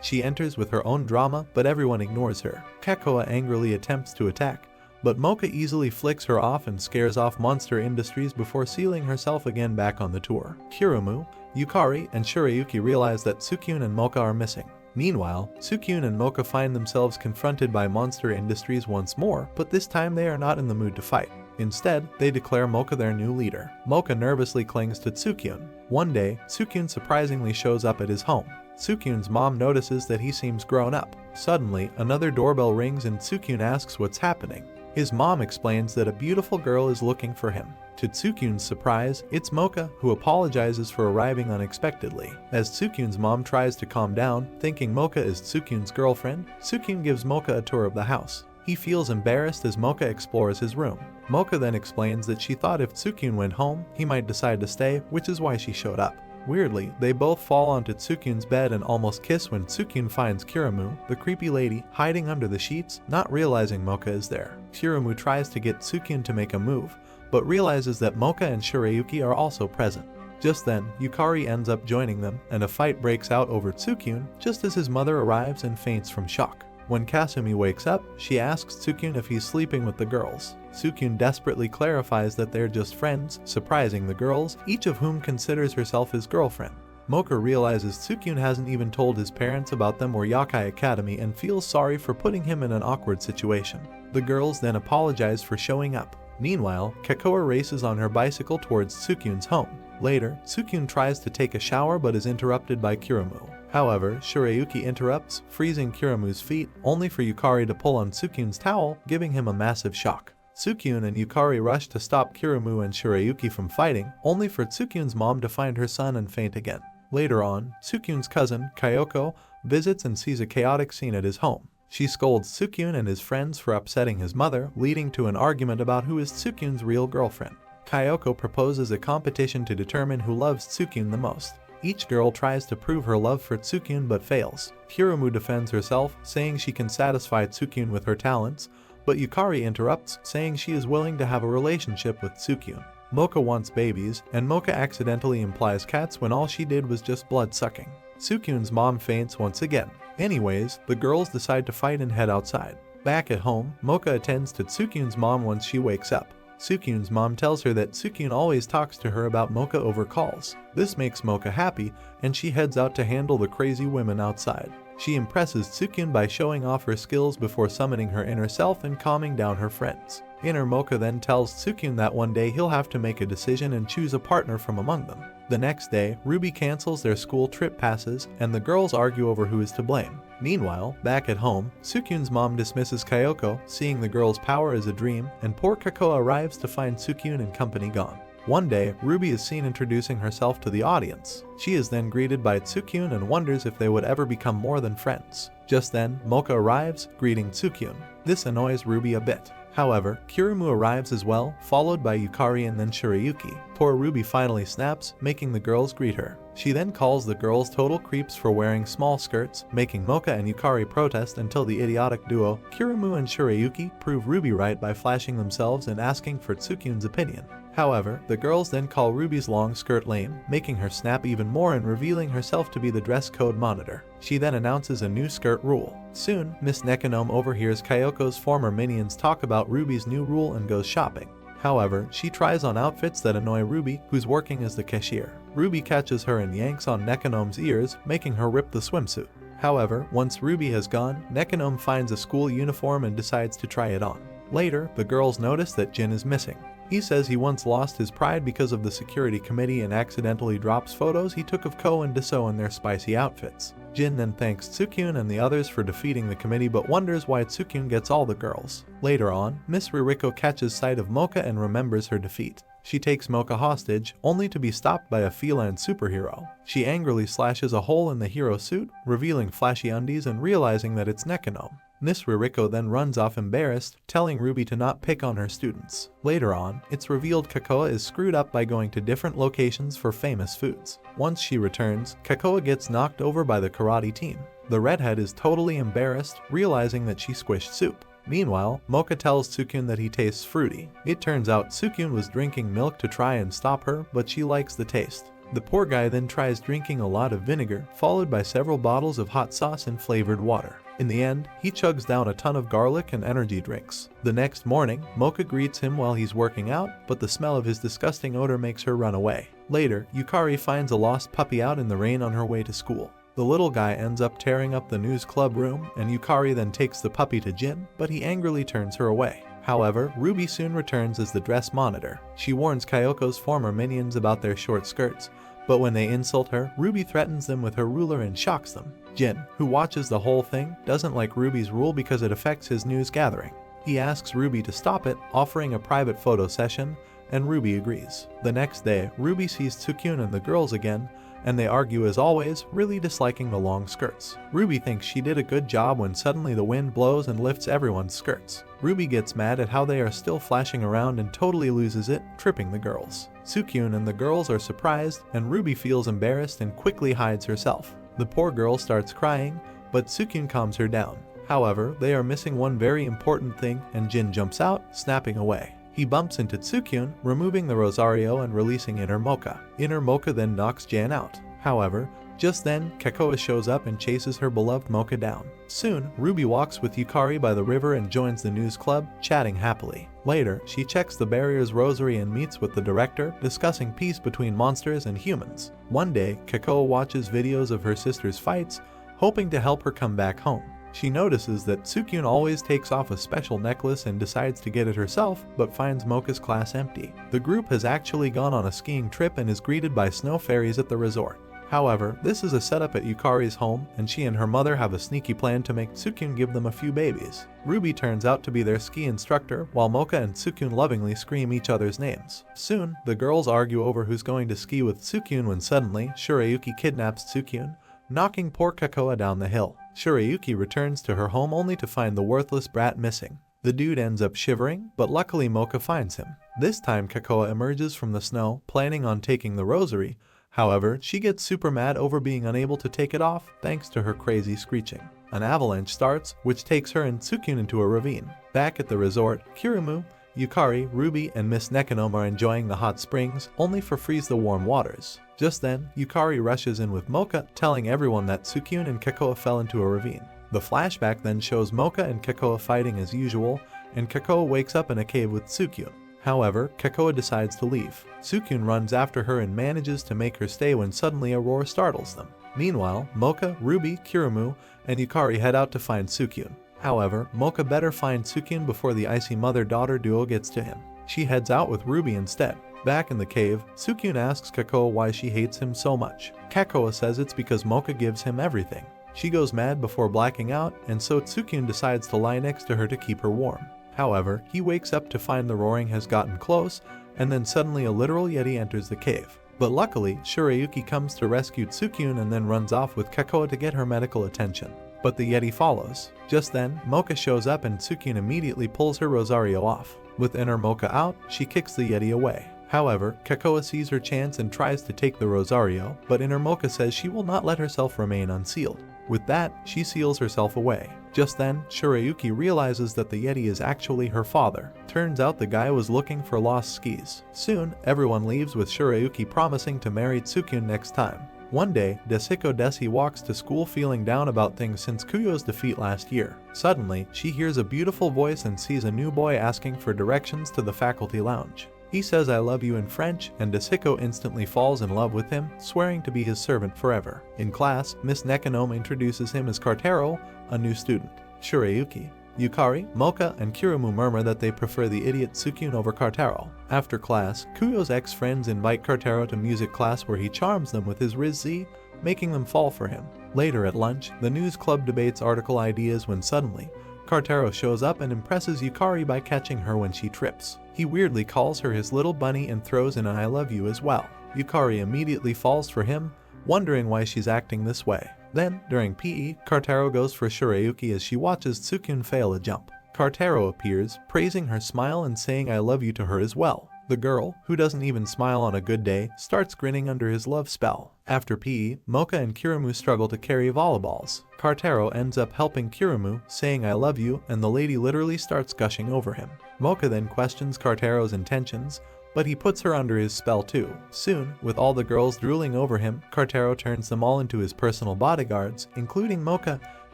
She enters with her own drama, but everyone ignores her. Kakoa angrily attempts to attack, but Moka easily flicks her off and scares off Monster Industries before sealing herself again back on the tour. Kurumu, Yukari, and Shirayuki realize that Sukino and Moka are missing. Meanwhile, Sukino and Moka find themselves confronted by Monster Industries once more, but this time they are not in the mood to fight. Instead, they declare Moka their new leader. Moka nervously clings to Sukino. One day, Sukino surprisingly shows up at his home. Sukino's mom notices that he seems grown up. Suddenly, another doorbell rings and Sukino asks what's happening. His mom explains that a beautiful girl is looking for him. To Tsukyun's surprise, it's Moka, who apologizes for arriving unexpectedly. As Tsukyun's mom tries to calm down, thinking Moka is Tsukyun's girlfriend, Tsukyun gives Moka a tour of the house. He feels embarrassed as Moka explores his room. Moka then explains that she thought if Tsukyun went home, he might decide to stay, which is why she showed up. Weirdly, they both fall onto Tsukyun's bed and almost kiss when Tsukyun finds Kurumu, the creepy lady, hiding under the sheets, not realizing Moka is there. Kurumu tries to get Tsukyun to make a move, but realizes that Moka and Shirayuki are also present. Just then, Yukari ends up joining them, and a fight breaks out over Tsukyun just as his mother arrives and faints from shock. When Kasumi wakes up, she asks Tsukyun if he's sleeping with the girls. Tsukyun desperately clarifies that they're just friends, surprising the girls, each of whom considers herself his girlfriend. Moka realizes Tsukyun hasn't even told his parents about them or Yokai Academy and feels sorry for putting him in an awkward situation. The girls then apologize for showing up. Meanwhile, Kakoa races on her bicycle towards Tsukyun's home. Later, Tsukyun tries to take a shower but is interrupted by Kurumu. However, Shirayuki interrupts, freezing Kurumu's feet, only for Yukari to pull on Tsukyun's towel, giving him a massive shock. Tsukyun and Yukari rush to stop Kurumu and Shirayuki from fighting, only for Tsukyun's mom to find her son and faint again. Later on, Tsukyun's cousin, Kyoko, visits and sees a chaotic scene at his home. She scolds Tsukyun and his friends for upsetting his mother, leading to an argument about who is Tsukyun's real girlfriend. Kyoko proposes a competition to determine who loves Tsukyun the most. Each girl tries to prove her love for Tsukyun but fails. Kurumu defends herself, saying she can satisfy Tsukyun with her talents, but Yukari interrupts, saying she is willing to have a relationship with Tsukyun. Moka wants babies, and Moka accidentally implies cats when all she did was just blood-sucking. Tsukyun's mom faints once again. Anyways, the girls decide to fight and head outside. Back at home, Moka attends to Tsukyun's mom once she wakes up. Tsukyun's mom tells her that Tsukyun always talks to her about Moka over calls. This makes Moka happy, and she heads out to handle the crazy women outside. She impresses Tsukyun by showing off her skills before summoning her inner self and calming down her friends. Inner Moka then tells Tsukyun that one day he'll have to make a decision and choose a partner from among them. The next day, Ruby cancels their school trip passes, and the girls argue over who is to blame. Meanwhile, back at home, Tsukyun's mom dismisses Kyoko, seeing the girl's power as a dream, and poor Kakoa arrives to find Tsukyun and company gone. One day, Ruby is seen introducing herself to the audience. She is then greeted by Tsukyun and wonders if they would ever become more than friends. Just then, Moka arrives, greeting Tsukyun. This annoys Ruby a bit. However, Kurumu arrives as well, followed by Yukari and then Shirayuki. Poor Ruby finally snaps, making the girls greet her. She then calls the girls total creeps for wearing small skirts, making Moka and Yukari protest until the idiotic duo, Kurumu and Shirayuki, prove Ruby right by flashing themselves and asking for Tsukyun's opinion. However, the girls then call Ruby's long skirt lame, making her snap even more and revealing herself to be the dress code monitor. She then announces a new skirt rule. Soon, Miss Nekonome overhears Kyoko's former minions talk about Ruby's new rule and goes shopping. However, she tries on outfits that annoy Ruby, who's working as the cashier. Ruby catches her and yanks on Nekonome's ears, making her rip the swimsuit. However, once Ruby has gone, Nekonome finds a school uniform and decides to try it on. Later, the girls notice that Jin is missing. He says he once lost his pride because of the security committee and accidentally drops photos he took of Ko and Deso in their spicy outfits. Jin then thanks Tsukyun and the others for defeating the committee but wonders why Tsukyun gets all the girls. Later on, Miss Ririko catches sight of Moka and remembers her defeat. She takes Moka hostage, only to be stopped by a feline superhero. She angrily slashes a hole in the hero suit, revealing flashy undies and realizing that it's Nekonome. Miss Ririko then runs off embarrassed, telling Ruby to not pick on her students. Later on, it's revealed Kakoa is screwed up by going to different locations for famous foods. Once she returns, Kakoa gets knocked over by the karate team. The redhead is totally embarrassed, realizing that she squished soup. Meanwhile, Moka tells Tsukyun that he tastes fruity. It turns out Tsukyun was drinking milk to try and stop her, but she likes the taste. The poor guy then tries drinking a lot of vinegar, followed by several bottles of hot sauce and flavored water. In the end, he chugs down a ton of garlic and energy drinks. The next morning, Moka greets him while he's working out, but the smell of his disgusting odor makes her run away. Later, Yukari finds a lost puppy out in the rain on her way to school. The little guy ends up tearing up the news club room, and Yukari then takes the puppy to Jin, but he angrily turns her away. However, Ruby soon returns as the dress monitor. She warns Kyoko's former minions about their short skirts, but when they insult her, Ruby threatens them with her ruler and shocks them. Jin, who watches the whole thing, doesn't like Ruby's rule because it affects his news gathering. He asks Ruby to stop it, offering a private photo session, and Ruby agrees. The next day, Ruby sees Tsukino and the girls again, and they argue as always, really disliking the long skirts. Ruby thinks she did a good job when suddenly the wind blows and lifts everyone's skirts. Ruby gets mad at how they are still flashing around and totally loses it, tripping the girls. Tsukino and the girls are surprised, and Ruby feels embarrassed and quickly hides herself. The poor girl starts crying, but Tsukino calms her down. However, they are missing one very important thing, and Jin jumps out, snapping away. He bumps into Tsukino, removing the Rosario and releasing Inner Moka. Inner Moka then knocks Jan out. However, just then, Kakoa shows up and chases her beloved Moka down. Soon, Ruby walks with Yukari by the river and joins the news club, chatting happily. Later, she checks the barrier's rosary and meets with the director, discussing peace between monsters and humans. One day, Kakoa watches videos of her sister's fights, hoping to help her come back home. She notices that Tsukino always takes off a special necklace and decides to get it herself, but finds Moka's class empty. The group has actually gone on a skiing trip and is greeted by snow fairies at the resort. However, this is a setup at Yukari's home, and she and her mother have a sneaky plan to make Tsukino give them a few babies. Ruby turns out to be their ski instructor, while Moka and Tsukino lovingly scream each other's names. Soon, the girls argue over who's going to ski with Tsukino when suddenly, Shirayuki kidnaps Tsukino, knocking poor Kakoa down the hill. Shirayuki returns to her home only to find the worthless brat missing. The dude ends up shivering, but luckily Moka finds him. This time Kakoa emerges from the snow, planning on taking the rosary. However, she gets super mad over being unable to take it off, thanks to her crazy screeching. An avalanche starts, which takes her and Tsukino into a ravine. Back at the resort, Kurumu, Yukari, Ruby, and Miss Nekonom are enjoying the hot springs, only for freeze the warm waters. Just then, Yukari rushes in with Moka, telling everyone that Tsukino and Kakoa fell into a ravine. The flashback then shows Moka and Kakoa fighting as usual, and Kakoa wakes up in a cave with Tsukino. However, Kakoa decides to leave. Tsukino runs after her and manages to make her stay when suddenly a roar startles them. Meanwhile, Moka, Ruby, Kurumu, and Yukari head out to find Tsukino. However, Moka better find Tsukino before the icy mother-daughter duo gets to him. She heads out with Ruby instead. Back in the cave, Tsukino asks Kakoa why she hates him so much. Kakoa says it's because Moka gives him everything. She goes mad before blacking out, and so Tsukino decides to lie next to her to keep her warm. However, he wakes up to find the roaring has gotten close, and then suddenly a literal yeti enters the cave. But luckily, Shirayuki comes to rescue Tsukino and then runs off with Kakoa to get her medical attention. But the yeti follows. Just then, Moka shows up and Tsukino immediately pulls her Rosario off. With Inner Moka out, she kicks the yeti away. However, Kakoa sees her chance and tries to take the Rosario, but Inner Moka says she will not let herself remain unsealed. With that, she seals herself away. Just then, Shirayuki realizes that the yeti is actually her father. Turns out the guy was looking for lost skis. Soon, everyone leaves with Shirayuki promising to marry Tsukino next time. One day, Desiko Desi walks to school feeling down about things since Kuyo's defeat last year. Suddenly, she hears a beautiful voice and sees a new boy asking for directions to the faculty lounge. He says "I love you" in French, and Desiko instantly falls in love with him, swearing to be his servant forever. In class, Miss Nekonom introduces him as Kartaro, a new student. Shirayuki, Yukari, Moka, and Kurumu murmur that they prefer the idiot Tsukino over Kartaro. After class, Kuyo's ex-friends invite Kartaro to music class where he charms them with his Rizz, making them fall for him. Later at lunch, the news club debates article ideas when suddenly, Kartaro shows up and impresses Yukari by catching her when she trips. He weirdly calls her his little bunny and throws in an "I love you" as well. Yukari immediately falls for him, wondering why she's acting this way. Then, during PE, Kartaro goes for Shirayuki as she watches Tsukino fail a jump. Kartaro appears, praising her smile and saying "I love you" to her as well. The girl, who doesn't even smile on a good day, starts grinning under his love spell. After PE, Moka and Kurumu struggle to carry volleyballs. Kartaro ends up helping Kurumu, saying "I love you," and the lady literally starts gushing over him. Moka then questions Kartaro's intentions, but he puts her under his spell too. Soon, with all the girls drooling over him, Kartaro turns them all into his personal bodyguards, including Moka,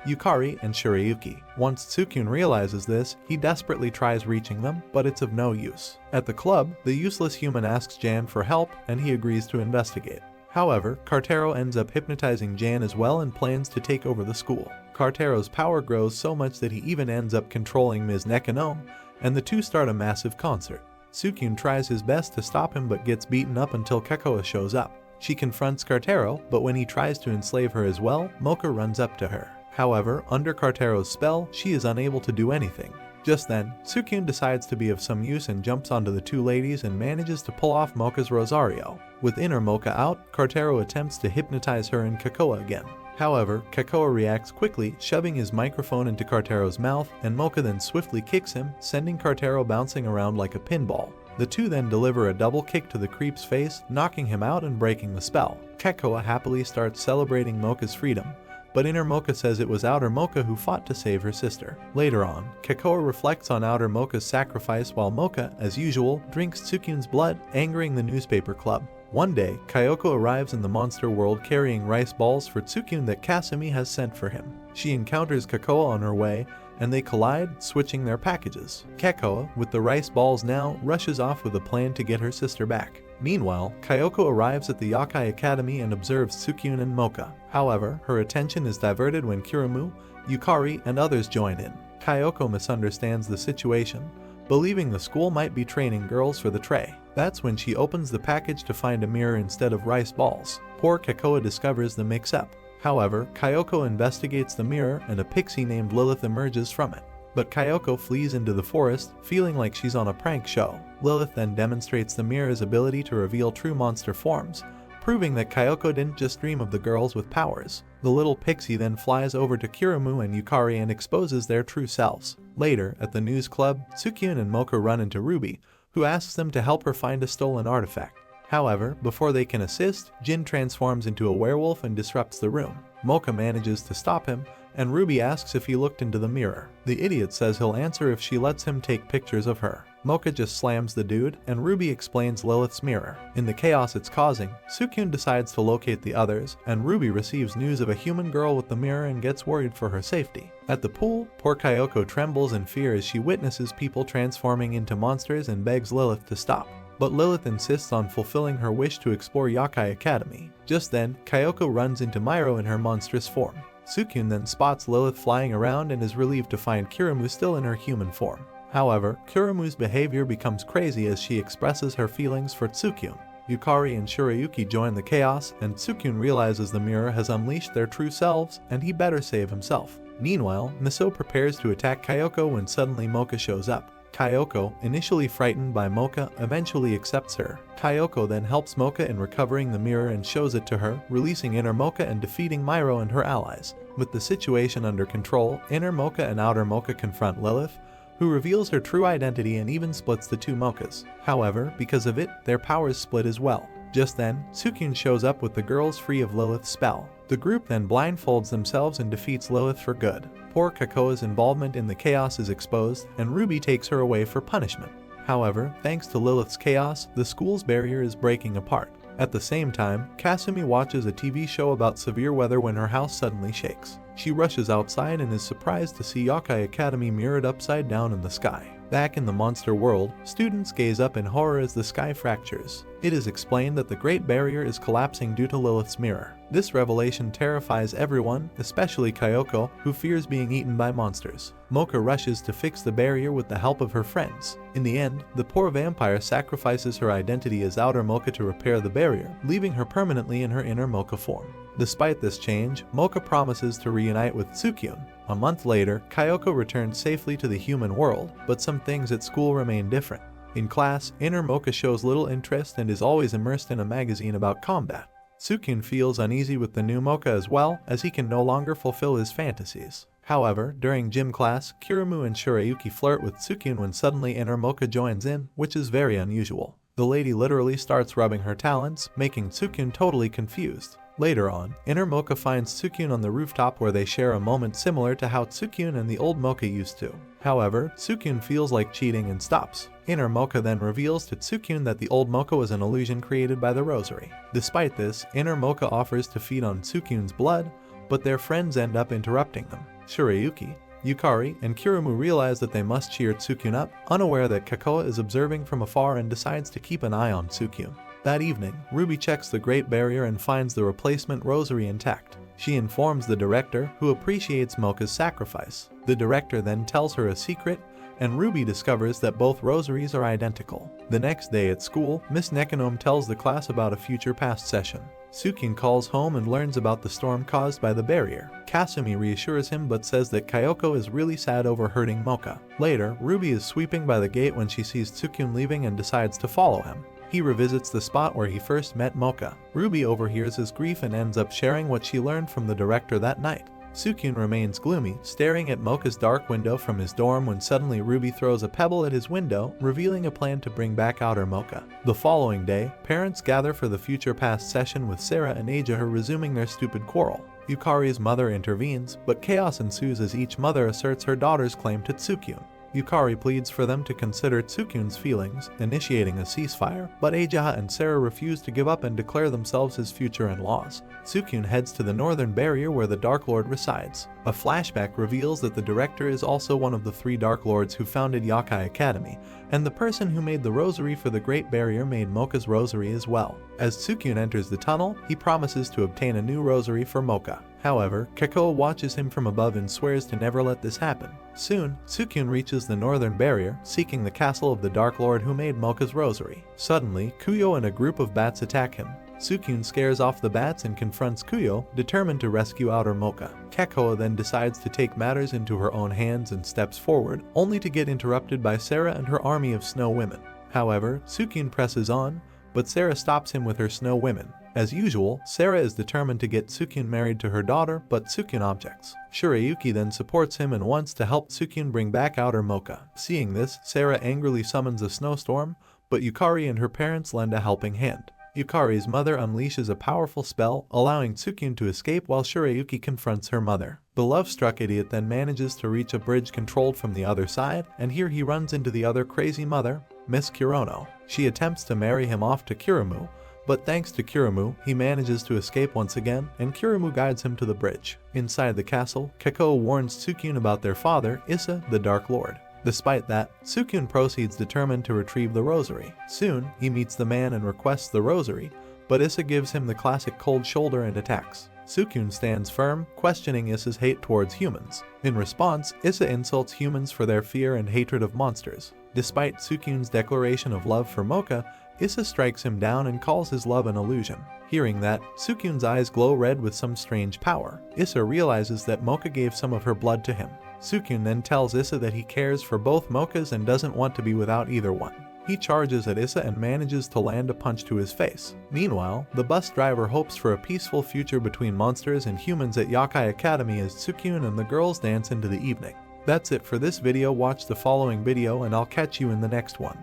Yukari, and Shirayuki. Once Tsukino realizes this, he desperately tries reaching them, but it's of no use. At the club, the useless human asks Jan for help, and he agrees to investigate. However, Kartaro ends up hypnotizing Jan as well and plans to take over the school. Kartaro's power grows so much that he even ends up controlling Ms. Nekonom, and the two start a massive concert. Tsukino tries his best to stop him but gets beaten up until Kakoa shows up. She confronts Kartaro, but when he tries to enslave her as well, Moka runs up to her. However, under Kartaro's spell, she is unable to do anything. Just then, Sukino decides to be of some use and jumps onto the two ladies and manages to pull off Moka's Rosario. With inner Moka out, Cartero attempts to hypnotize her and Kakoa again. However, Kakoa reacts quickly, shoving his microphone into Cartero's mouth, and Moka then swiftly kicks him, sending Cartero bouncing around like a pinball. The two then deliver a double kick to the creep's face, knocking him out and breaking the spell. Kakoa happily starts celebrating Moka's freedom, but inner Moka says it was outer Moka who fought to save her sister. Later on, Kakoa reflects on outer Moka's sacrifice while Moka, as usual, drinks Tsukio's blood, angering the newspaper club. One day, Kyoko arrives in the monster world carrying rice balls for Tsukino that Kasumi has sent for him. She encounters Kakoa on her way, and they collide, switching their packages. Kakoa, with the rice balls now, rushes off with a plan to get her sister back. Meanwhile, Kyoko arrives at the Yokai Academy and observes Tsukino and Moka. However, her attention is diverted when Kurumu, Yukari, and others join in. Kyoko misunderstands the situation, believing the school might be training girls for the tray. That's when she opens the package to find a mirror instead of rice balls. Poor Kakoa discovers the mix-up. However, Kyoko investigates the mirror and a pixie named Lilith emerges from it. But Kyoko flees into the forest, feeling like she's on a prank show. Lilith then demonstrates the mirror's ability to reveal true monster forms, proving that Kyoko didn't just dream of the girls with powers. The little pixie then flies over to Kurumu and Yukari and exposes their true selves. Later, at the news club, Tsukino and Moka run into Ruby, who asks them to help her find a stolen artifact. However, before they can assist, Jin transforms into a werewolf and disrupts the room. Moka manages to stop him, and Ruby asks if he looked into the mirror. The idiot says he'll answer if she lets him take pictures of her. Moka just slams the dude, and Ruby explains Lilith's mirror. In the chaos it's causing, Sukino decides to locate the others, and Ruby receives news of a human girl with the mirror and gets worried for her safety. At the pool, poor Kyoko trembles in fear as she witnesses people transforming into monsters and begs Lilith to stop. But Lilith insists on fulfilling her wish to explore Yokai Academy. Just then, Kyoko runs into Myro in her monstrous form. Sukino then spots Lilith flying around and is relieved to find Kurumu still in her human form. However, Kurumu's behavior becomes crazy as she expresses her feelings for Tsukino. Yukari and Shirayuki join the chaos, and Tsukino realizes the mirror has unleashed their true selves and he better save himself. Meanwhile, Miso prepares to attack Kyoko when suddenly Moka shows up. Kyoko, initially frightened by Moka, eventually accepts her. Kyoko then helps Moka in recovering the mirror and shows it to her, releasing inner Moka and defeating Myro and her allies. With the situation under control, inner Moka and outer Moka confront Lilith, who reveals her true identity and even splits the two Mokas. However, because of it, their powers split as well. Just then, Sukino shows up with the girls free of Lilith's spell. The group then blindfolds themselves and defeats Lilith for good. Poor Kakoa's involvement in the chaos is exposed, and Ruby takes her away for punishment. However, thanks to Lilith's chaos, the school's barrier is breaking apart. At the same time, Kasumi watches a TV show about severe weather when her house suddenly shakes. She rushes outside and is surprised to see Yokai Academy mirrored upside down in the sky. Back in the monster world, students gaze up in horror as the sky fractures. It is explained that the Great Barrier is collapsing due to Lilith's mirror. This revelation terrifies everyone, especially Kyoko, who fears being eaten by monsters. Moka rushes to fix the barrier with the help of her friends. In the end, the poor vampire sacrifices her identity as outer Moka to repair the barrier, leaving her permanently in her inner Moka form. Despite this change, Moka promises to reunite with Tsukino. A month later, Kyoko returns safely to the human world, but some things at school remain different. In class, inner Moka shows little interest and is always immersed in a magazine about combat. Sukino feels uneasy with the new Moka as well, as he can no longer fulfill his fantasies. However, during gym class, Kurumu and Shirayuki flirt with Sukino when suddenly inner Moka joins in, which is very unusual. The lady literally starts rubbing her talons, making Sukino totally confused. Later on, inner Moka finds Sukino on the rooftop where they share a moment similar to how Sukino and the old Moka used to. However, Sukino feels like cheating and stops. Inner Moka then reveals to Sukino that the old Moka was an illusion created by the Rosary. Despite this, inner Moka offers to feed on Sukino's blood, but their friends end up interrupting them. Shirayuki, Yukari, and Kurumu realize that they must cheer Sukino up, unaware that Kakoa is observing from afar and decides to keep an eye on Sukino. That evening, Ruby checks the Great Barrier and finds the replacement rosary intact. She informs the director, who appreciates Moka's sacrifice. The director then tells her a secret, and Ruby discovers that both rosaries are identical. The next day at school, Miss Nekonome tells the class about a future past session. Sukino calls home and learns about the storm caused by the barrier. Kasumi reassures him but says that Kyoko is really sad over hurting Moka. Later, Ruby is sweeping by the gate when she sees Sukino leaving and decides to follow him. He revisits the spot where he first met Moka. Ruby overhears his grief and ends up sharing what she learned from the director that night. Sukino remains gloomy, staring at Moka's dark window from his dorm when suddenly Ruby throws a pebble at his window, revealing a plan to bring back outer Moka. The following day, parents gather for the future past session with Sarah and Aja resuming their stupid quarrel. Yukari's mother intervenes, but chaos ensues as each mother asserts her daughter's claim to Sukino. Yukari pleads for them to consider Tsukuno's feelings, initiating a ceasefire, but Aja and Sarah refuse to give up and declare themselves his future in-laws. Sukino heads to the northern barrier where the Dark Lord resides. A flashback reveals that the director is also one of the 3 Dark Lords who founded Yokai Academy, and the person who made the rosary for the Great Barrier made Moka's rosary as well. As Sukino enters the tunnel, he promises to obtain a new rosary for Moka. However, Keiko watches him from above and swears to never let this happen. Soon, Sukino reaches the northern barrier, seeking the castle of the Dark Lord who made Moka's rosary. Suddenly, Kuyo and a group of bats attack him. Sukino scares off the bats and confronts Kuyo, determined to rescue outer Moka. Keiko then decides to take matters into her own hands and steps forward, only to get interrupted by Sarah and her army of snow women. However, Sukino presses on, but Sarah stops him with her snow women. As usual, Sarah is determined to get Sukino married to her daughter, but Sukino objects. Shirayuki then supports him and wants to help Sukino bring back outer Moka. Seeing this, Sarah angrily summons a snowstorm, but Yukari and her parents lend a helping hand. Yukari's mother unleashes a powerful spell, allowing Sukino to escape while Shirayuki confronts her mother. The love-struck idiot then manages to reach a bridge controlled from the other side, and here he runs into the other crazy mother, Miss Kurono. She attempts to marry him off to Kurumu, but thanks to Kurumu, he manages to escape once again, and Kurumu guides him to the bridge. Inside the castle, Keiko warns Sukino about their father, Issa, the Dark Lord. Despite that, Sukino proceeds determined to retrieve the rosary. Soon, he meets the man and requests the rosary, but Issa gives him the classic cold shoulder and attacks. Sukino stands firm, questioning Issa's hate towards humans. In response, Issa insults humans for their fear and hatred of monsters. Despite Sukino's declaration of love for Moka, Issa strikes him down and calls his love an illusion. Hearing that, Sukino's eyes glow red with some strange power. Issa realizes that Moka gave some of her blood to him. Sukino then tells Issa that he cares for both Mokas and doesn't want to be without either one. He charges at Issa and manages to land a punch to his face. Meanwhile, the bus driver hopes for a peaceful future between monsters and humans at Yokai Academy as Sukino and the girls dance into the evening. That's it for this video. Watch the following video and I'll catch you in the next one.